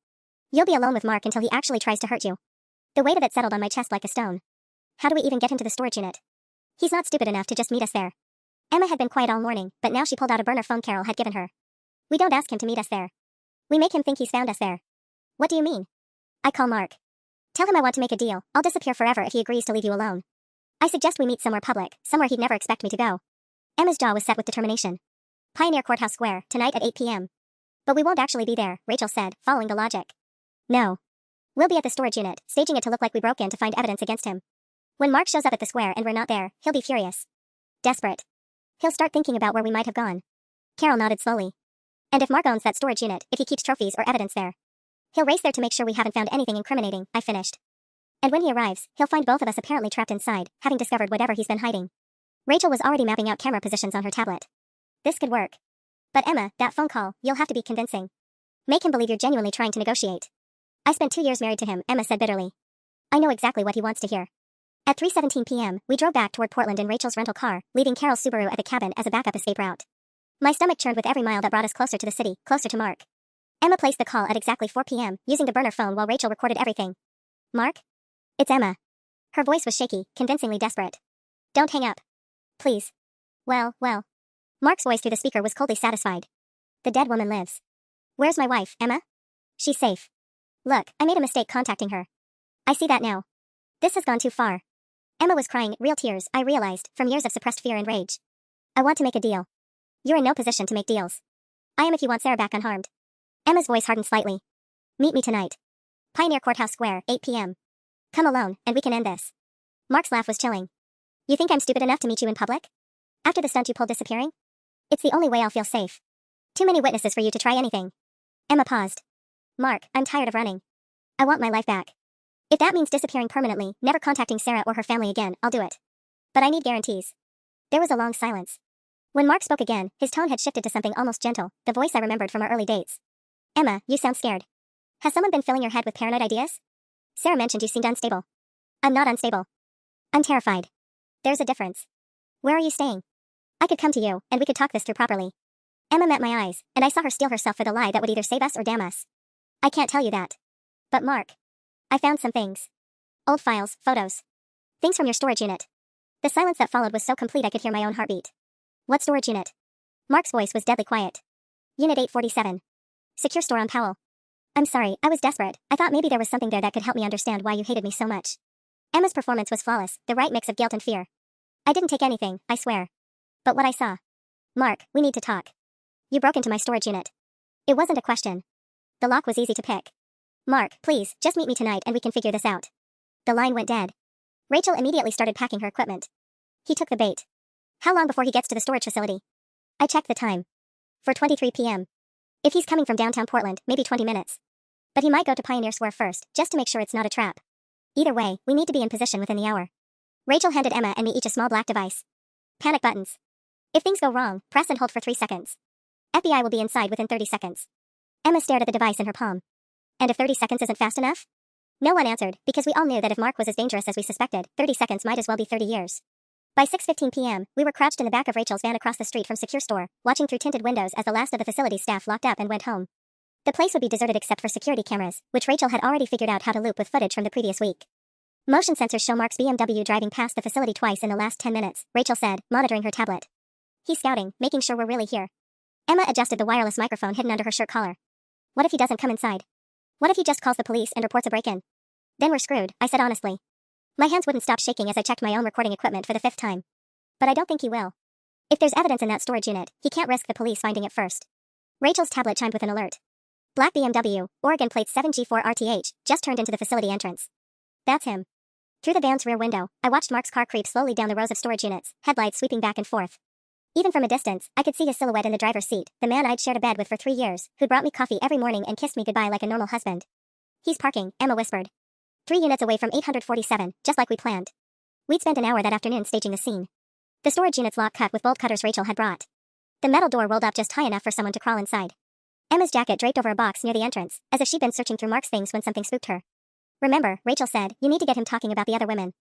You'll be alone with Mark until he actually tries to hurt you. The weight of it settled on my chest like a stone. How do we even get him to the storage unit? He's not stupid enough to just meet us there. Emma had been quiet all morning, but now she pulled out a burner phone Carol had given her. We don't ask him to meet us there. We make him think he's found us there. What do you mean? I call Mark. Tell him I want to make a deal. I'll disappear forever if he agrees to leave you alone. I suggest we meet somewhere public, somewhere he'd never expect me to go. Emma's jaw was set with determination. Pioneer Courthouse Square, tonight at 8 p.m. But we won't actually be there, Rachel said, following the logic. No. We'll be at the storage unit, staging it to look like we broke in to find evidence against him. When Mark shows up at the square and we're not there, he'll be furious. Desperate. He'll start thinking about where we might have gone. Carol nodded slowly. And if Mark owns that storage unit, if he keeps trophies or evidence there, he'll race there to make sure we haven't found anything incriminating, I finished. And when he arrives, he'll find both of us apparently trapped inside, having discovered whatever he's been hiding. Rachel was already mapping out camera positions on her tablet. This could work. But Emma, that phone call, you'll have to be convincing. Make him believe you're genuinely trying to negotiate. I spent 2 years married to him, Emma said bitterly. I know exactly what he wants to hear. At 3:17 p.m., we drove back toward Portland in Rachel's rental car, leaving Carol's Subaru at the cabin as a backup escape route. My stomach churned with every mile that brought us closer to the city, closer to Mark. Emma placed the call at exactly 4 p.m., using the burner phone while Rachel recorded everything. Mark? It's Emma. Her voice was shaky, convincingly desperate. Don't hang up. Please. Well. Mark's voice through the speaker was coldly satisfied. The dead woman lives. Where's my wife, Emma? She's safe. Look, I made a mistake contacting her. I see that now. This has gone too far. Emma was crying, real tears, I realized, from years of suppressed fear and rage. I want to make a deal. You're in no position to make deals. I am if you want Sarah back unharmed. Emma's voice hardened slightly. Meet me tonight. Pioneer Courthouse Square, 8 p.m. Come alone, and we can end this. Mark's laugh was chilling. You think I'm stupid enough to meet you in public? After the stunt you pulled disappearing? It's the only way I'll feel safe. Too many witnesses for you to try anything. Emma paused. Mark, I'm tired of running. I want my life back. If that means disappearing permanently, never contacting Sarah or her family again, I'll do it. But I need guarantees. There was a long silence. When Mark spoke again, his tone had shifted to something almost gentle, the voice I remembered from our early dates. Emma, you sound scared. Has someone been filling your head with paranoid ideas? Sarah mentioned you seemed unstable. I'm not unstable. I'm terrified. There's a difference. Where are you staying? I could come to you, and we could talk this through properly. Emma met my eyes, and I saw her steel herself for the lie that would either save us or damn us. I can't tell you that. But Mark. I found some things. Old files, photos. Things from your storage unit. The silence that followed was so complete I could hear my own heartbeat. What storage unit? Mark's voice was deadly quiet. Unit 847. Secure store on Powell. I'm sorry, I was desperate. I thought maybe there was something there that could help me understand why you hated me so much. Emma's performance was flawless, the right mix of guilt and fear. I didn't take anything, I swear. But what I saw. Mark, we need to talk. You broke into my storage unit. It wasn't a question. The lock was easy to pick. Mark, please, just meet me tonight and we can figure this out. The line went dead. Rachel immediately started packing her equipment. He took the bait. How long before he gets to the storage facility? I checked the time. 4:23 p.m. If he's coming from downtown Portland, maybe 20 minutes. But he might go to Pioneer Square first, just to make sure it's not a trap. Either way, we need to be in position within the hour. Rachel handed Emma and me each a small black device. Panic buttons. If things go wrong, press and hold for 3 seconds. FBI will be inside within 30 seconds. Emma stared at the device in her palm. And if 30 seconds isn't fast enough? No one answered, because we all knew that if Mark was as dangerous as we suspected, 30 seconds might as well be 30 years. By 6:15 p.m., we were crouched in the back of Rachel's van across the street from Secure Store, watching through tinted windows as the last of the facility's staff locked up and went home. The place would be deserted except for security cameras, which Rachel had already figured out how to loop with footage from the previous week. Motion sensors show Mark's BMW driving past the facility twice in the last 10 minutes, Rachel said, monitoring her tablet. He's scouting, making sure we're really here. Emma adjusted the wireless microphone hidden under her shirt collar. What if he doesn't come inside? What if he just calls the police and reports a break-in? Then we're screwed, I said honestly. My hands wouldn't stop shaking as I checked my own recording equipment for the 5th time. But I don't think he will. If there's evidence in that storage unit, he can't risk the police finding it first. Rachel's tablet chimed with an alert. Black BMW, Oregon plate 7G4RTH, just turned into the facility entrance. That's him. Through the van's rear window, I watched Mark's car creep slowly down the rows of storage units, headlights sweeping back and forth. Even from a distance, I could see his silhouette in the driver's seat, the man I'd shared a bed with for 3 years, who'd brought me coffee every morning and kissed me goodbye like a normal husband. He's parking, Emma whispered. 3 units away from 847, just like we planned. We'd spent an hour that afternoon staging the scene. The storage unit's lock cut with bolt cutters Rachel had brought. The metal door rolled up just high enough for someone to crawl inside. Emma's jacket draped over a box near the entrance, as if she'd been searching through Mark's things when something spooked her. Remember, Rachel said, you need to get him talking about the other women.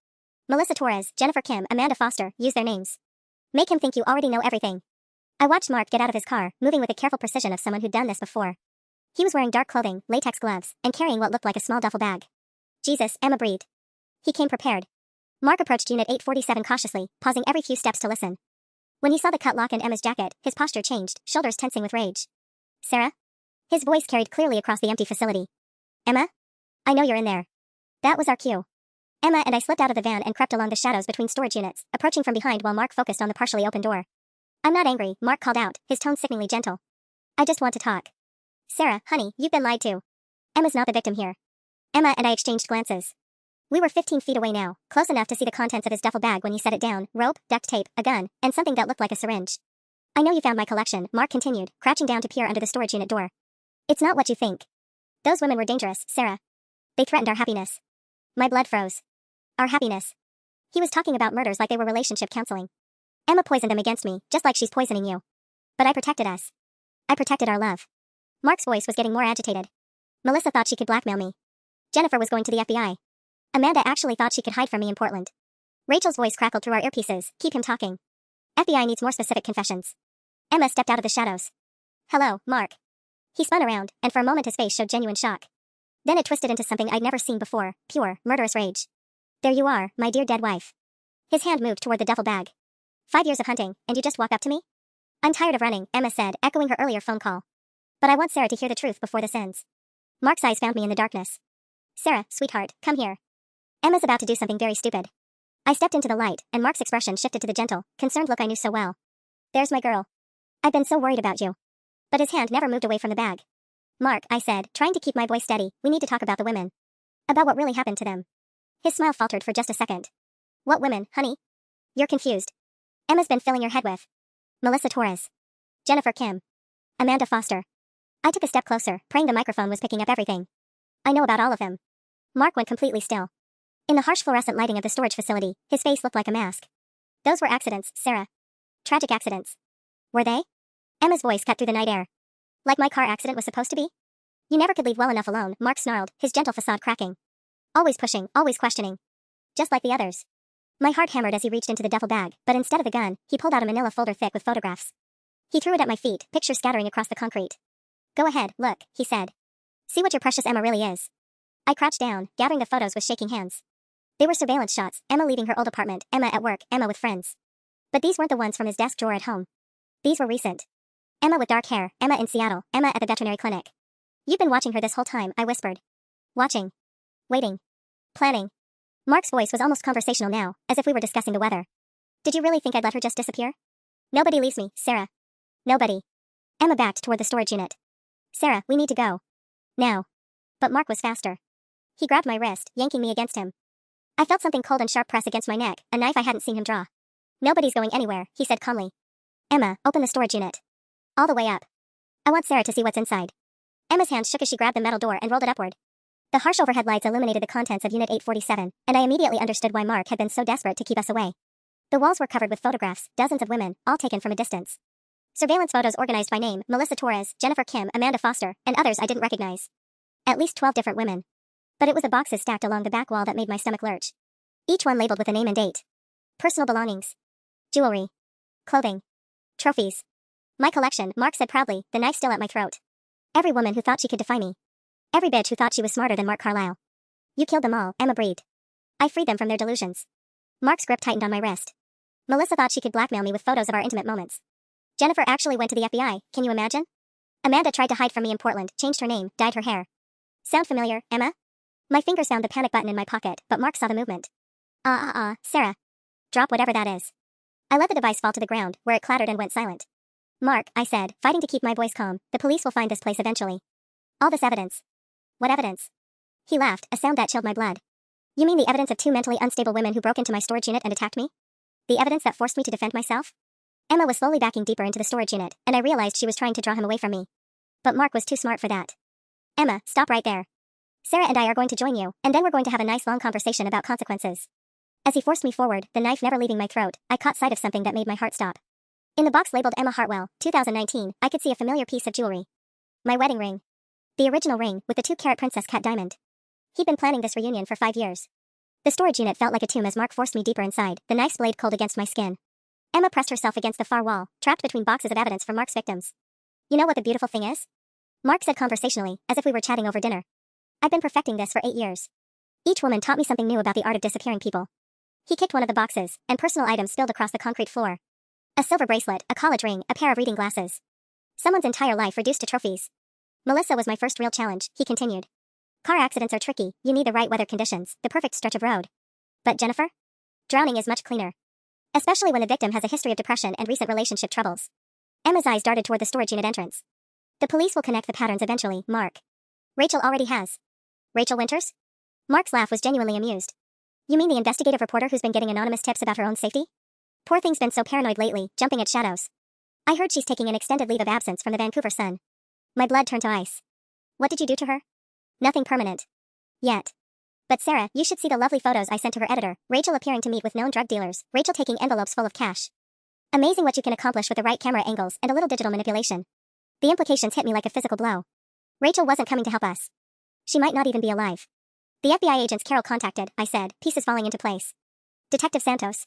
Melissa Torres, Jennifer Kim, Amanda Foster, use their names. Make him think you already know everything. I watched Mark get out of his car, moving with the careful precision of someone who'd done this before. He was wearing dark clothing, latex gloves, and carrying what looked like a small duffel bag. Jesus, Emma breathed. He came prepared. Mark approached Unit 847 cautiously, pausing every few steps to listen. When he saw the cut lock in Emma's jacket, his posture changed, shoulders tensing with rage. Sarah? His voice carried clearly across the empty facility. Emma? I know you're in there. That was our cue. Emma and I slipped out of the van and crept along the shadows between storage units, approaching from behind while Mark focused on the partially open door. I'm not angry, Mark called out, his tone sickeningly gentle. I just want to talk. Sarah, honey, you've been lied to. Emma's not the victim here. Emma and I exchanged glances. We were 15 feet away now, close enough to see the contents of his duffel bag when he set it down, rope, duct tape, a gun, and something that looked like a syringe. I know you found my collection, Mark continued, crouching down to peer under the storage unit door. It's not what you think. Those women were dangerous, Sarah. They threatened our happiness. My blood froze. Our happiness. He was talking about murders like they were relationship counseling. Emma poisoned them against me, just like she's poisoning you. But I protected us. I protected our love. Mark's voice was getting more agitated. Melissa thought she could blackmail me. Jennifer was going to the FBI. Amanda actually thought she could hide from me in Portland. Rachel's voice crackled through our earpieces, keep him talking. FBI needs more specific confessions. Emma stepped out of the shadows. Hello, Mark. He spun around, and for a moment his face showed genuine shock. Then it twisted into something I'd never seen before, pure, murderous rage. There you are, my dear dead wife. His hand moved toward the duffel bag. 5 years of hunting, and you just walk up to me? I'm tired of running, Emma said, echoing her earlier phone call. But I want Sarah to hear the truth before this ends. Mark's eyes found me in the darkness. Sarah, sweetheart, come here. Emma's about to do something very stupid. I stepped into the light, and Mark's expression shifted to the gentle, concerned look I knew so well. There's my girl. I've been so worried about you. But his hand never moved away from the bag. Mark, I said, trying to keep my voice steady, we need to talk about the women. About what really happened to them. His smile faltered for just a second. What women, honey? You're confused. Emma's been filling your head with Melissa Torres, Jennifer Kim, Amanda Foster. I took a step closer, praying the microphone was picking up everything. I know about all of them. Mark went completely still. In the harsh fluorescent lighting of the storage facility, his face looked like a mask. Those were accidents, Sarah. Tragic accidents. Were they? Emma's voice cut through the night air. Like my car accident was supposed to be? You never could leave well enough alone, Mark snarled, his gentle facade cracking. Always pushing, always questioning. Just like the others. My heart hammered as he reached into the duffel bag, but instead of the gun, he pulled out a manila folder thick with photographs. He threw it at my feet, pictures scattering across the concrete. Go ahead, look, he said. See what your precious Emma really is. I crouched down, gathering the photos with shaking hands. They were surveillance shots, Emma leaving her old apartment, Emma at work, Emma with friends. But these weren't the ones from his desk drawer at home. These were recent. Emma with dark hair, Emma in Seattle, Emma at the veterinary clinic. You've been watching her this whole time, I whispered. Watching. Waiting. Planning. Mark's voice was almost conversational now, as if we were discussing the weather. Did you really think I'd let her just disappear? Nobody leaves me, Sarah. Nobody. Emma backed toward the storage unit. Sarah, we need to go. Now. But Mark was faster. He grabbed my wrist, yanking me against him. I felt something cold and sharp press against my neck, a knife I hadn't seen him draw. Nobody's going anywhere, he said calmly. Emma, open the storage unit. All the way up. I want Sarah to see what's inside. Emma's hand shook as she grabbed the metal door and rolled it upward. The harsh overhead lights illuminated the contents of Unit 847, and I immediately understood why Mark had been so desperate to keep us away. The walls were covered with photographs, dozens of women, all taken from a distance. Surveillance photos organized by name, Melissa Torres, Jennifer Kim, Amanda Foster, and others I didn't recognize. At least 12 different women. But it was the boxes stacked along the back wall that made my stomach lurch. Each one labeled with a name and date. Personal belongings. Jewelry. Clothing. Trophies. My collection, Mark said proudly, the knife still at my throat. Every woman who thought she could defy me. Every bitch who thought she was smarter than Mark Carlisle. You killed them all, Emma breathed. I freed them from their delusions. Mark's grip tightened on my wrist. Melissa thought she could blackmail me with photos of our intimate moments. Jennifer actually went to the FBI, can you imagine? Amanda tried to hide from me in Portland, changed her name, dyed her hair. Sound familiar, Emma? My fingers found the panic button in my pocket, but Mark saw the movement. Sarah. Drop whatever that is. I let the device fall to the ground, where it clattered and went silent. Mark, I said, fighting to keep my voice calm, the police will find this place eventually. All this evidence. What evidence? He laughed, a sound that chilled my blood. You mean the evidence of two mentally unstable women who broke into my storage unit and attacked me? The evidence that forced me to defend myself? Emma was slowly backing deeper into the storage unit, and I realized she was trying to draw him away from me. But Mark was too smart for that. Emma, stop right there. Sarah and I are going to join you, and then we're going to have a nice long conversation about consequences. As he forced me forward, the knife never leaving my throat, I caught sight of something that made my heart stop. In the box labeled Emma Hartwell, 2019, I could see a familiar piece of jewelry. My wedding ring. The original ring, with the 2-carat princess cut diamond. He'd been planning this reunion for 5 years. The storage unit felt like a tomb as Mark forced me deeper inside, the knife's blade cold against my skin. Emma pressed herself against the far wall, trapped between boxes of evidence from Mark's victims. You know what the beautiful thing is? Mark said conversationally, as if we were chatting over dinner. I've been perfecting this for 8 years. Each woman taught me something new about the art of disappearing people. He kicked one of the boxes, and personal items spilled across the concrete floor. A silver bracelet, a college ring, a pair of reading glasses. Someone's entire life reduced to trophies. Melissa was my first real challenge, he continued. Car accidents are tricky, you need the right weather conditions, the perfect stretch of road. But Jennifer? Drowning is much cleaner. Especially when the victim has a history of depression and recent relationship troubles. Emma's eyes darted toward the storage unit entrance. The police will connect the patterns eventually, Mark. Rachel already has. Rachel Winters? Mark's laugh was genuinely amused. You mean the investigative reporter who's been getting anonymous tips about her own safety? Poor thing's been so paranoid lately, jumping at shadows. I heard she's taking an extended leave of absence from the Vancouver Sun. My blood turned to ice. What did you do to her? Nothing permanent. Yet. But Sarah, you should see the lovely photos I sent to her editor, Rachel appearing to meet with known drug dealers, Rachel taking envelopes full of cash. Amazing what you can accomplish with the right camera angles and a little digital manipulation. The implications hit me like a physical blow. Rachel wasn't coming to help us. She might not even be alive. The FBI agents Carol contacted, I said, pieces falling into place. Detective Santos.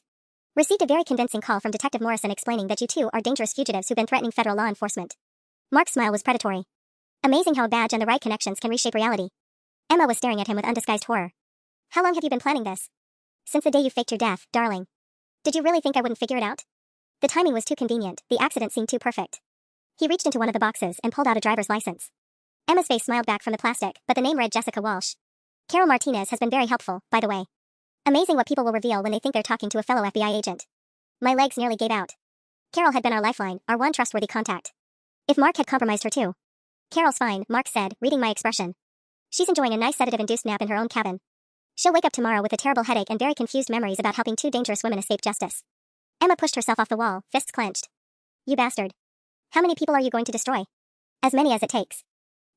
Received a very convincing call from Detective Morrison explaining that you two are dangerous fugitives who've been threatening federal law enforcement. Mark's smile was predatory. Amazing how a badge and the right connections can reshape reality. Emma was staring at him with undisguised horror. How long have you been planning this? Since the day you faked your death, darling. Did you really think I wouldn't figure it out? The timing was too convenient, the accident seemed too perfect. He reached into one of the boxes and pulled out a driver's license. Emma's face smiled back from the plastic, but the name read Jessica Walsh. Carol Martinez has been very helpful, by the way. Amazing what people will reveal when they think they're talking to a fellow FBI agent. My legs nearly gave out. Carol had been our lifeline, our one trustworthy contact. If Mark had compromised her too. Carol's fine, Mark said, reading my expression. She's enjoying a nice sedative-induced nap in her own cabin. She'll wake up tomorrow with a terrible headache and very confused memories about helping two dangerous women escape justice. Emma pushed herself off the wall, fists clenched. You bastard. How many people are you going to destroy? As many as it takes.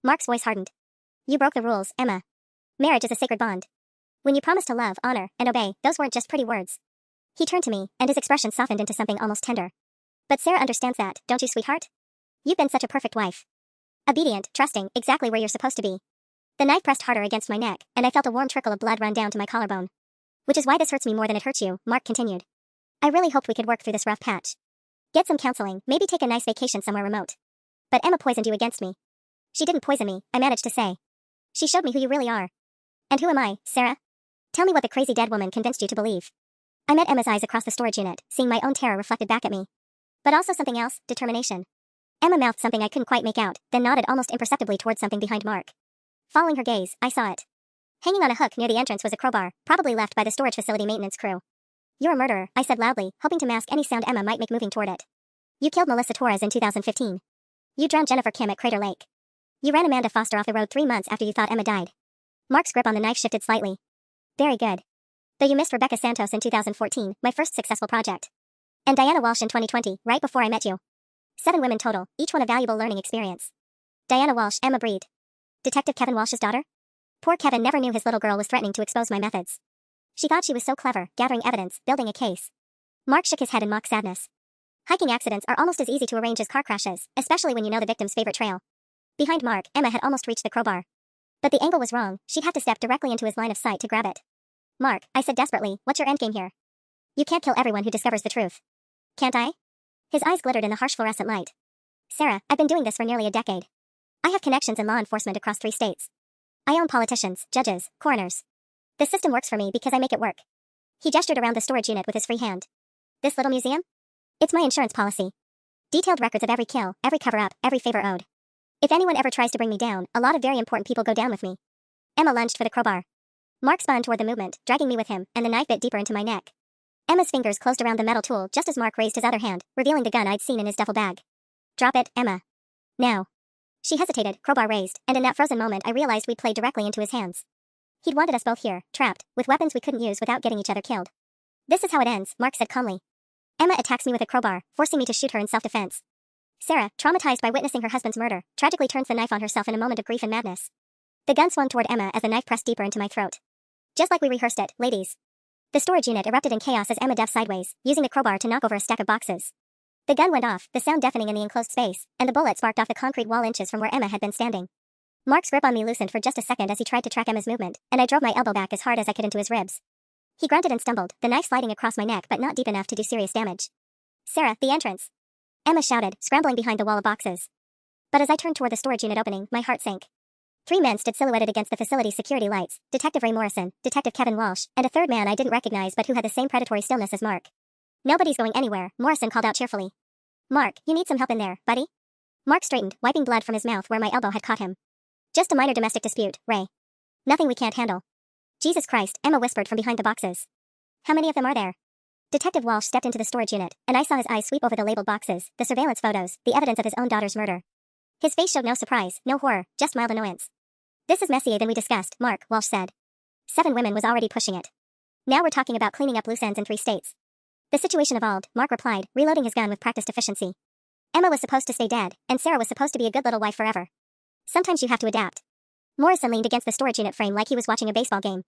Mark's voice hardened. You broke the rules, Emma. Marriage is a sacred bond. When you promise to love, honor, and obey, those weren't just pretty words. He turned to me, and his expression softened into something almost tender. But Sarah understands that, don't you, sweetheart? You've been such a perfect wife. Obedient, trusting, exactly where you're supposed to be. The knife pressed harder against my neck, and I felt a warm trickle of blood run down to my collarbone. Which is why this hurts me more than it hurts you, Mark continued. I really hoped we could work through this rough patch. Get some counseling, maybe take a nice vacation somewhere remote. But Emma poisoned you against me. She didn't poison me, I managed to say. She showed me who you really are. And who am I, Sarah? Tell me what the crazy dead woman convinced you to believe. I met Emma's eyes across the storage unit, seeing my own terror reflected back at me. But also something else, determination. Emma mouthed something I couldn't quite make out, then nodded almost imperceptibly towards something behind Mark. Following her gaze, I saw it. Hanging on a hook near the entrance was a crowbar, probably left by the storage facility maintenance crew. You're a murderer, I said loudly, hoping to mask any sound Emma might make moving toward it. You killed Melissa Torres in 2015. You drowned Jennifer Kim at Crater Lake. You ran Amanda Foster off the road 3 months after you thought Emma died. Mark's grip on the knife shifted slightly. Very good. Though you missed Rebecca Santos in 2014, my first successful project. And Diana Walsh in 2020, right before I met you. 7 women total, each one a valuable learning experience. Diana Walsh, Emma breathed. Detective Kevin Walsh's daughter? Poor Kevin never knew his little girl was threatening to expose my methods. She thought she was so clever, gathering evidence, building a case. Mark shook his head in mock sadness. Hiking accidents are almost as easy to arrange as car crashes, especially when you know the victim's favorite trail. Behind Mark, Emma had almost reached the crowbar. But the angle was wrong, she'd have to step directly into his line of sight to grab it. Mark, I said desperately, what's your endgame here? You can't kill everyone who discovers the truth. Can't I? His eyes glittered in the harsh fluorescent light. Sarah, I've been doing this for nearly a decade. I have connections in law enforcement across 3 states. I own politicians, judges, coroners. The system works for me because I make it work. He gestured around the storage unit with his free hand. This little museum? It's my insurance policy. Detailed records of every kill, every cover-up, every favor owed. If anyone ever tries to bring me down, a lot of very important people go down with me. Emma lunged for the crowbar. Mark spun toward the movement, dragging me with him, and the knife bit deeper into my neck. Emma's fingers closed around the metal tool just as Mark raised his other hand, revealing the gun I'd seen in his duffel bag. Drop it, Emma. Now. She hesitated, crowbar raised, and in that frozen moment I realized we'd played directly into his hands. He'd wanted us both here, trapped, with weapons we couldn't use without getting each other killed. This is how it ends, Mark said calmly. Emma attacks me with a crowbar, forcing me to shoot her in self-defense. Sarah, traumatized by witnessing her husband's murder, tragically turns the knife on herself in a moment of grief and madness. The gun swung toward Emma as the knife pressed deeper into my throat. Just like we rehearsed it, ladies. The storage unit erupted in chaos as Emma dove sideways, using the crowbar to knock over a stack of boxes. The gun went off, the sound deafening in the enclosed space, and the bullet sparked off the concrete wall inches from where Emma had been standing. Mark's grip on me loosened for just a second as he tried to track Emma's movement, and I drove my elbow back as hard as I could into his ribs. He grunted and stumbled, the knife sliding across my neck but not deep enough to do serious damage. Sarah, the entrance. Emma shouted, scrambling behind the wall of boxes. But as I turned toward the storage unit opening, my heart sank. 3 men stood silhouetted against the facility's security lights, Detective Ray Morrison, Detective Kevin Walsh, and a third man I didn't recognize but who had the same predatory stillness as Mark. Nobody's going anywhere, Morrison called out cheerfully. Mark, you need some help in there, buddy? Mark straightened, wiping blood from his mouth where my elbow had caught him. Just a minor domestic dispute, Ray. Nothing we can't handle. Jesus Christ, Emma whispered from behind the boxes. How many of them are there? Detective Walsh stepped into the storage unit, and I saw his eyes sweep over the labeled boxes, the surveillance photos, the evidence of his own daughter's murder. His face showed no surprise, no horror, just mild annoyance. This is messier than we discussed, Mark, Walsh said. 7 women was already pushing it. Now we're talking about cleaning up loose ends in 3 states. The situation evolved, Mark replied, reloading his gun with practiced efficiency. Emma was supposed to stay dead, and Sarah was supposed to be a good little wife forever. Sometimes you have to adapt. Morrison leaned against the storage unit frame like he was watching a baseball game.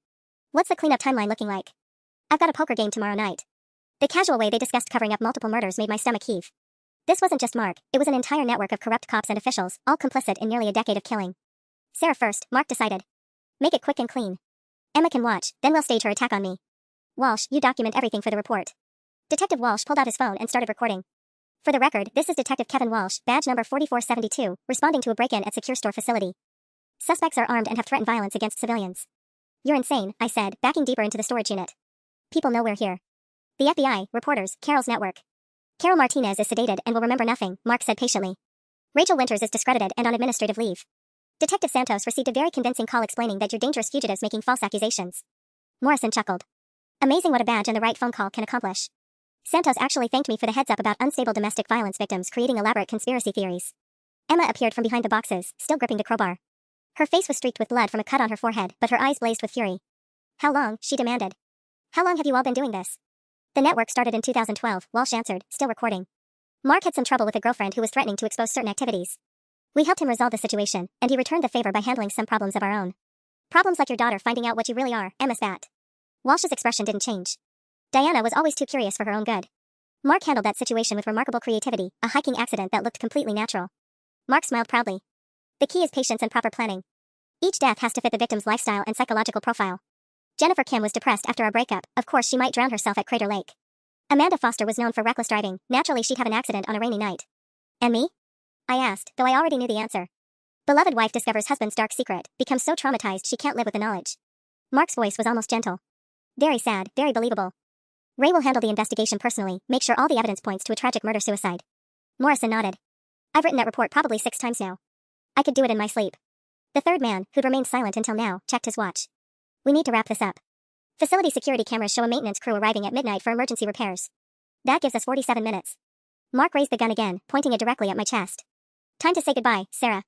What's the cleanup timeline looking like? I've got a poker game tomorrow night. The casual way they discussed covering up multiple murders made my stomach heave. This wasn't just Mark, it was an entire network of corrupt cops and officials, all complicit in nearly a decade of killing. Sarah first, Mark decided. Make it quick and clean. Emma can watch, then we'll stage her attack on me. Walsh, you document everything for the report. Detective Walsh pulled out his phone and started recording. For the record, this is Detective Kevin Walsh, badge number 4472, responding to a break-in at secure store facility. Suspects are armed and have threatened violence against civilians. You're insane, I said, backing deeper into the storage unit. People know we're here. The FBI, reporters, Carol's network. Carol Martinez is sedated and will remember nothing, Mark said patiently. Rachel Winters is discredited and on administrative leave. Detective Santos received a very convincing call explaining that you're dangerous fugitives making false accusations. Morrison chuckled. Amazing what a badge and the right phone call can accomplish. Santos actually thanked me for the heads up about unstable domestic violence victims creating elaborate conspiracy theories. Emma appeared from behind the boxes, still gripping the crowbar. Her face was streaked with blood from a cut on her forehead, but her eyes blazed with fury. How long? She demanded. How long have you all been doing this? The network started in 2012, Walsh answered, still recording. Mark had some trouble with a girlfriend who was threatening to expose certain activities. We helped him resolve the situation, and he returned the favor by handling some problems of our own. Problems like your daughter finding out what you really are, Emma spat. Walsh's expression didn't change. Diana was always too curious for her own good. Mark handled that situation with remarkable creativity, a hiking accident that looked completely natural. Mark smiled proudly. The key is patience and proper planning. Each death has to fit the victim's lifestyle and psychological profile. Jennifer Kim was depressed after our breakup, of course she might drown herself at Crater Lake. Amanda Foster was known for reckless driving, naturally she'd have an accident on a rainy night. And me? I asked, though I already knew the answer. Beloved wife discovers husband's dark secret, becomes so traumatized she can't live with the knowledge. Mark's voice was almost gentle. Very sad, very believable. Ray will handle the investigation personally, make sure all the evidence points to a tragic murder-suicide. Morrison nodded. I've written that report probably 6 times now. I could do it in my sleep. The third man, who'd remained silent until now, checked his watch. We need to wrap this up. Facility security cameras show a maintenance crew arriving at midnight for emergency repairs. That gives us 47 minutes. Mark raised the gun again, pointing it directly at my chest. Time to say goodbye, Sarah.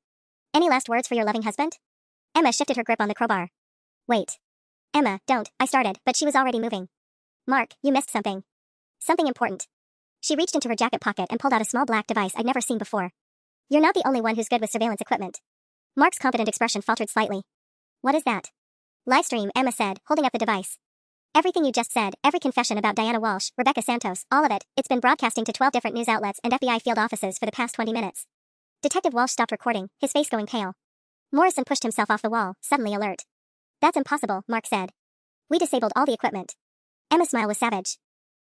Any last words for your loving husband? Emma shifted her grip on the crowbar. Wait. Emma, don't, I started, but she was already moving. Mark, you missed something. Something important. She reached into her jacket pocket and pulled out a small black device I'd never seen before. You're not the only one who's good with surveillance equipment. Mark's confident expression faltered slightly. What is that? Livestream, Emma said, holding up the device. Everything you just said, every confession about Diana Walsh, Rebecca Santos, all of it, it's been broadcasting to 12 different news outlets and FBI field offices for the past 20 minutes. Detective Walsh stopped recording, his face going pale. Morrison pushed himself off the wall, suddenly alert. That's impossible, Mark said. We disabled all the equipment. Emma's smile was savage.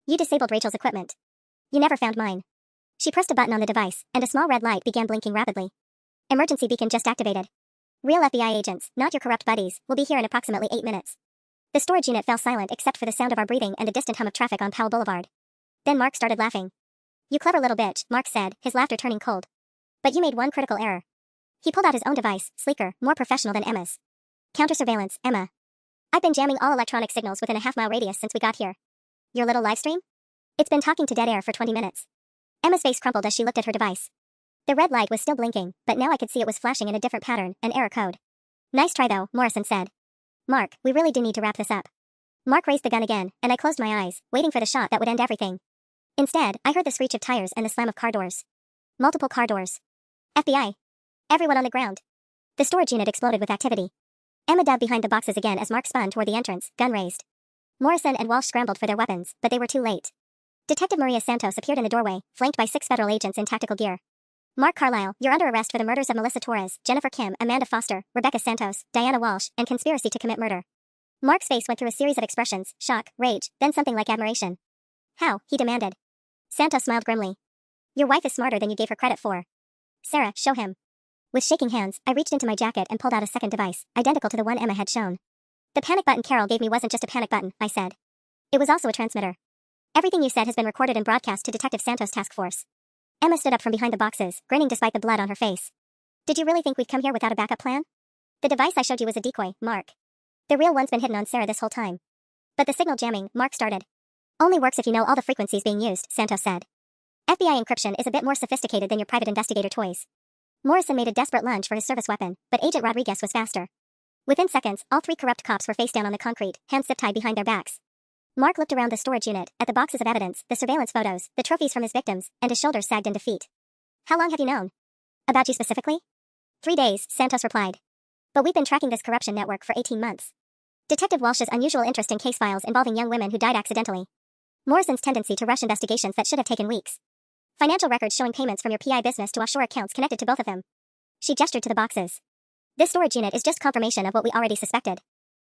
You disabled Rachel's equipment. You never found mine. She pressed a button on the device, and a small red light began blinking rapidly. Emergency beacon just activated. Real FBI agents, not your corrupt buddies, will be here in approximately 8 minutes. The storage unit fell silent except for the sound of our breathing and a distant hum of traffic on Powell Boulevard. Then Mark started laughing. You clever little bitch, Mark said, his laughter turning cold. But you made one critical error. He pulled out his own device, sleeker, more professional than Emma's. Counter-surveillance, Emma. I've been jamming all electronic signals within a half-mile radius since we got here. Your little livestream? It's been talking to dead air for 20 minutes. Emma's face crumpled as she looked at her device. The red light was still blinking, but now I could see it was flashing in a different pattern, an error code. Nice try though, Morrison said. Mark, we really do need to wrap this up. Mark raised the gun again, and I closed my eyes, waiting for the shot that would end everything. Instead, I heard the screech of tires and the slam of car doors. Multiple car doors. FBI. Everyone on the ground. The storage unit exploded with activity. Emma dove behind the boxes again as Mark spun toward the entrance, gun raised. Morrison and Walsh scrambled for their weapons, but they were too late. Detective Maria Santos appeared in the doorway, flanked by 6 federal agents in tactical gear. Mark Carlisle, you're under arrest for the murders of Melissa Torres, Jennifer Kim, Amanda Foster, Rebecca Santos, Diana Walsh, and conspiracy to commit murder. Mark's face went through a series of expressions, shock, rage, then something like admiration. How? He demanded. Santos smiled grimly. Your wife is smarter than you gave her credit for. Sarah, show him. With shaking hands, I reached into my jacket and pulled out a second device, identical to the one Emma had shown. The panic button Carol gave me wasn't just a panic button, I said. It was also a transmitter. Everything you said has been recorded and broadcast to Detective Santos' task force. Emma stood up from behind the boxes, grinning despite the blood on her face. Did you really think we'd come here without a backup plan? The device I showed you was a decoy, Mark. The real one's been hidden on Sarah this whole time. But the signal jamming, Mark started. Only works if you know all the frequencies being used, Santos said. FBI encryption is a bit more sophisticated than your private investigator toys. Morrison made a desperate lunge for his service weapon, but Agent Rodriguez was faster. Within seconds, all 3 corrupt cops were face down on the concrete, hands zip-tied behind their backs. Mark looked around the storage unit, at the boxes of evidence, the surveillance photos, the trophies from his victims, and his shoulders sagged in defeat. How long have you known? About you specifically? 3 days, Santos replied. But we've been tracking this corruption network for 18 months. Detective Walsh's unusual interest in case files involving young women who died accidentally. Morrison's tendency to rush investigations that should have taken weeks. Financial records showing payments from your PI business to offshore accounts connected to both of them. She gestured to the boxes. This storage unit is just confirmation of what we already suspected.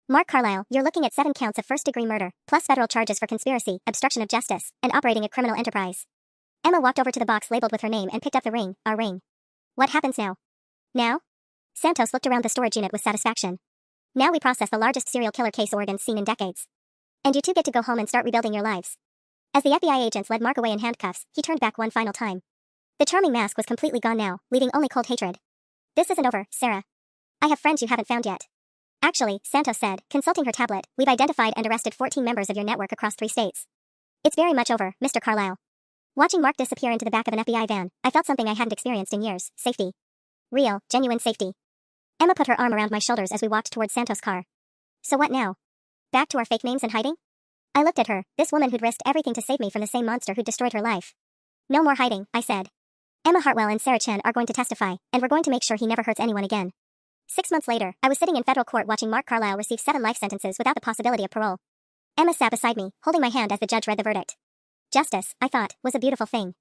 Mark Carlisle, you're looking at 7 counts of first-degree murder, plus federal charges for conspiracy, obstruction of justice, and operating a criminal enterprise. Emma walked over to the box labeled with her name and picked up the ring, our ring. What happens now? Now? Santos looked around the storage unit with satisfaction. Now we process the largest serial killer case Oregon's seen in decades. And you two get to go home and start rebuilding your lives. As the FBI agents led Mark away in handcuffs, he turned back one final time. The charming mask was completely gone now, leaving only cold hatred. This isn't over, Sarah. I have friends you haven't found yet. Actually, Santos said, consulting her tablet, we've identified and arrested 14 members of your network across 3 states. It's very much over, Mr. Carlisle. Watching Mark disappear into the back of an FBI van, I felt something I hadn't experienced in years: safety. Real, genuine safety. Emma put her arm around my shoulders as we walked towards Santos' car. So what now? Back to our fake names and hiding? I looked at her, this woman who'd risked everything to save me from the same monster who'd destroyed her life. No more hiding, I said. Emma Hartwell and Sarah Chen are going to testify, and we're going to make sure he never hurts anyone again. 6 months later, I was sitting in federal court watching Mark Carlisle receive 7 life sentences without the possibility of parole. Emma sat beside me, holding my hand as the judge read the verdict. Justice, I thought, was a beautiful thing.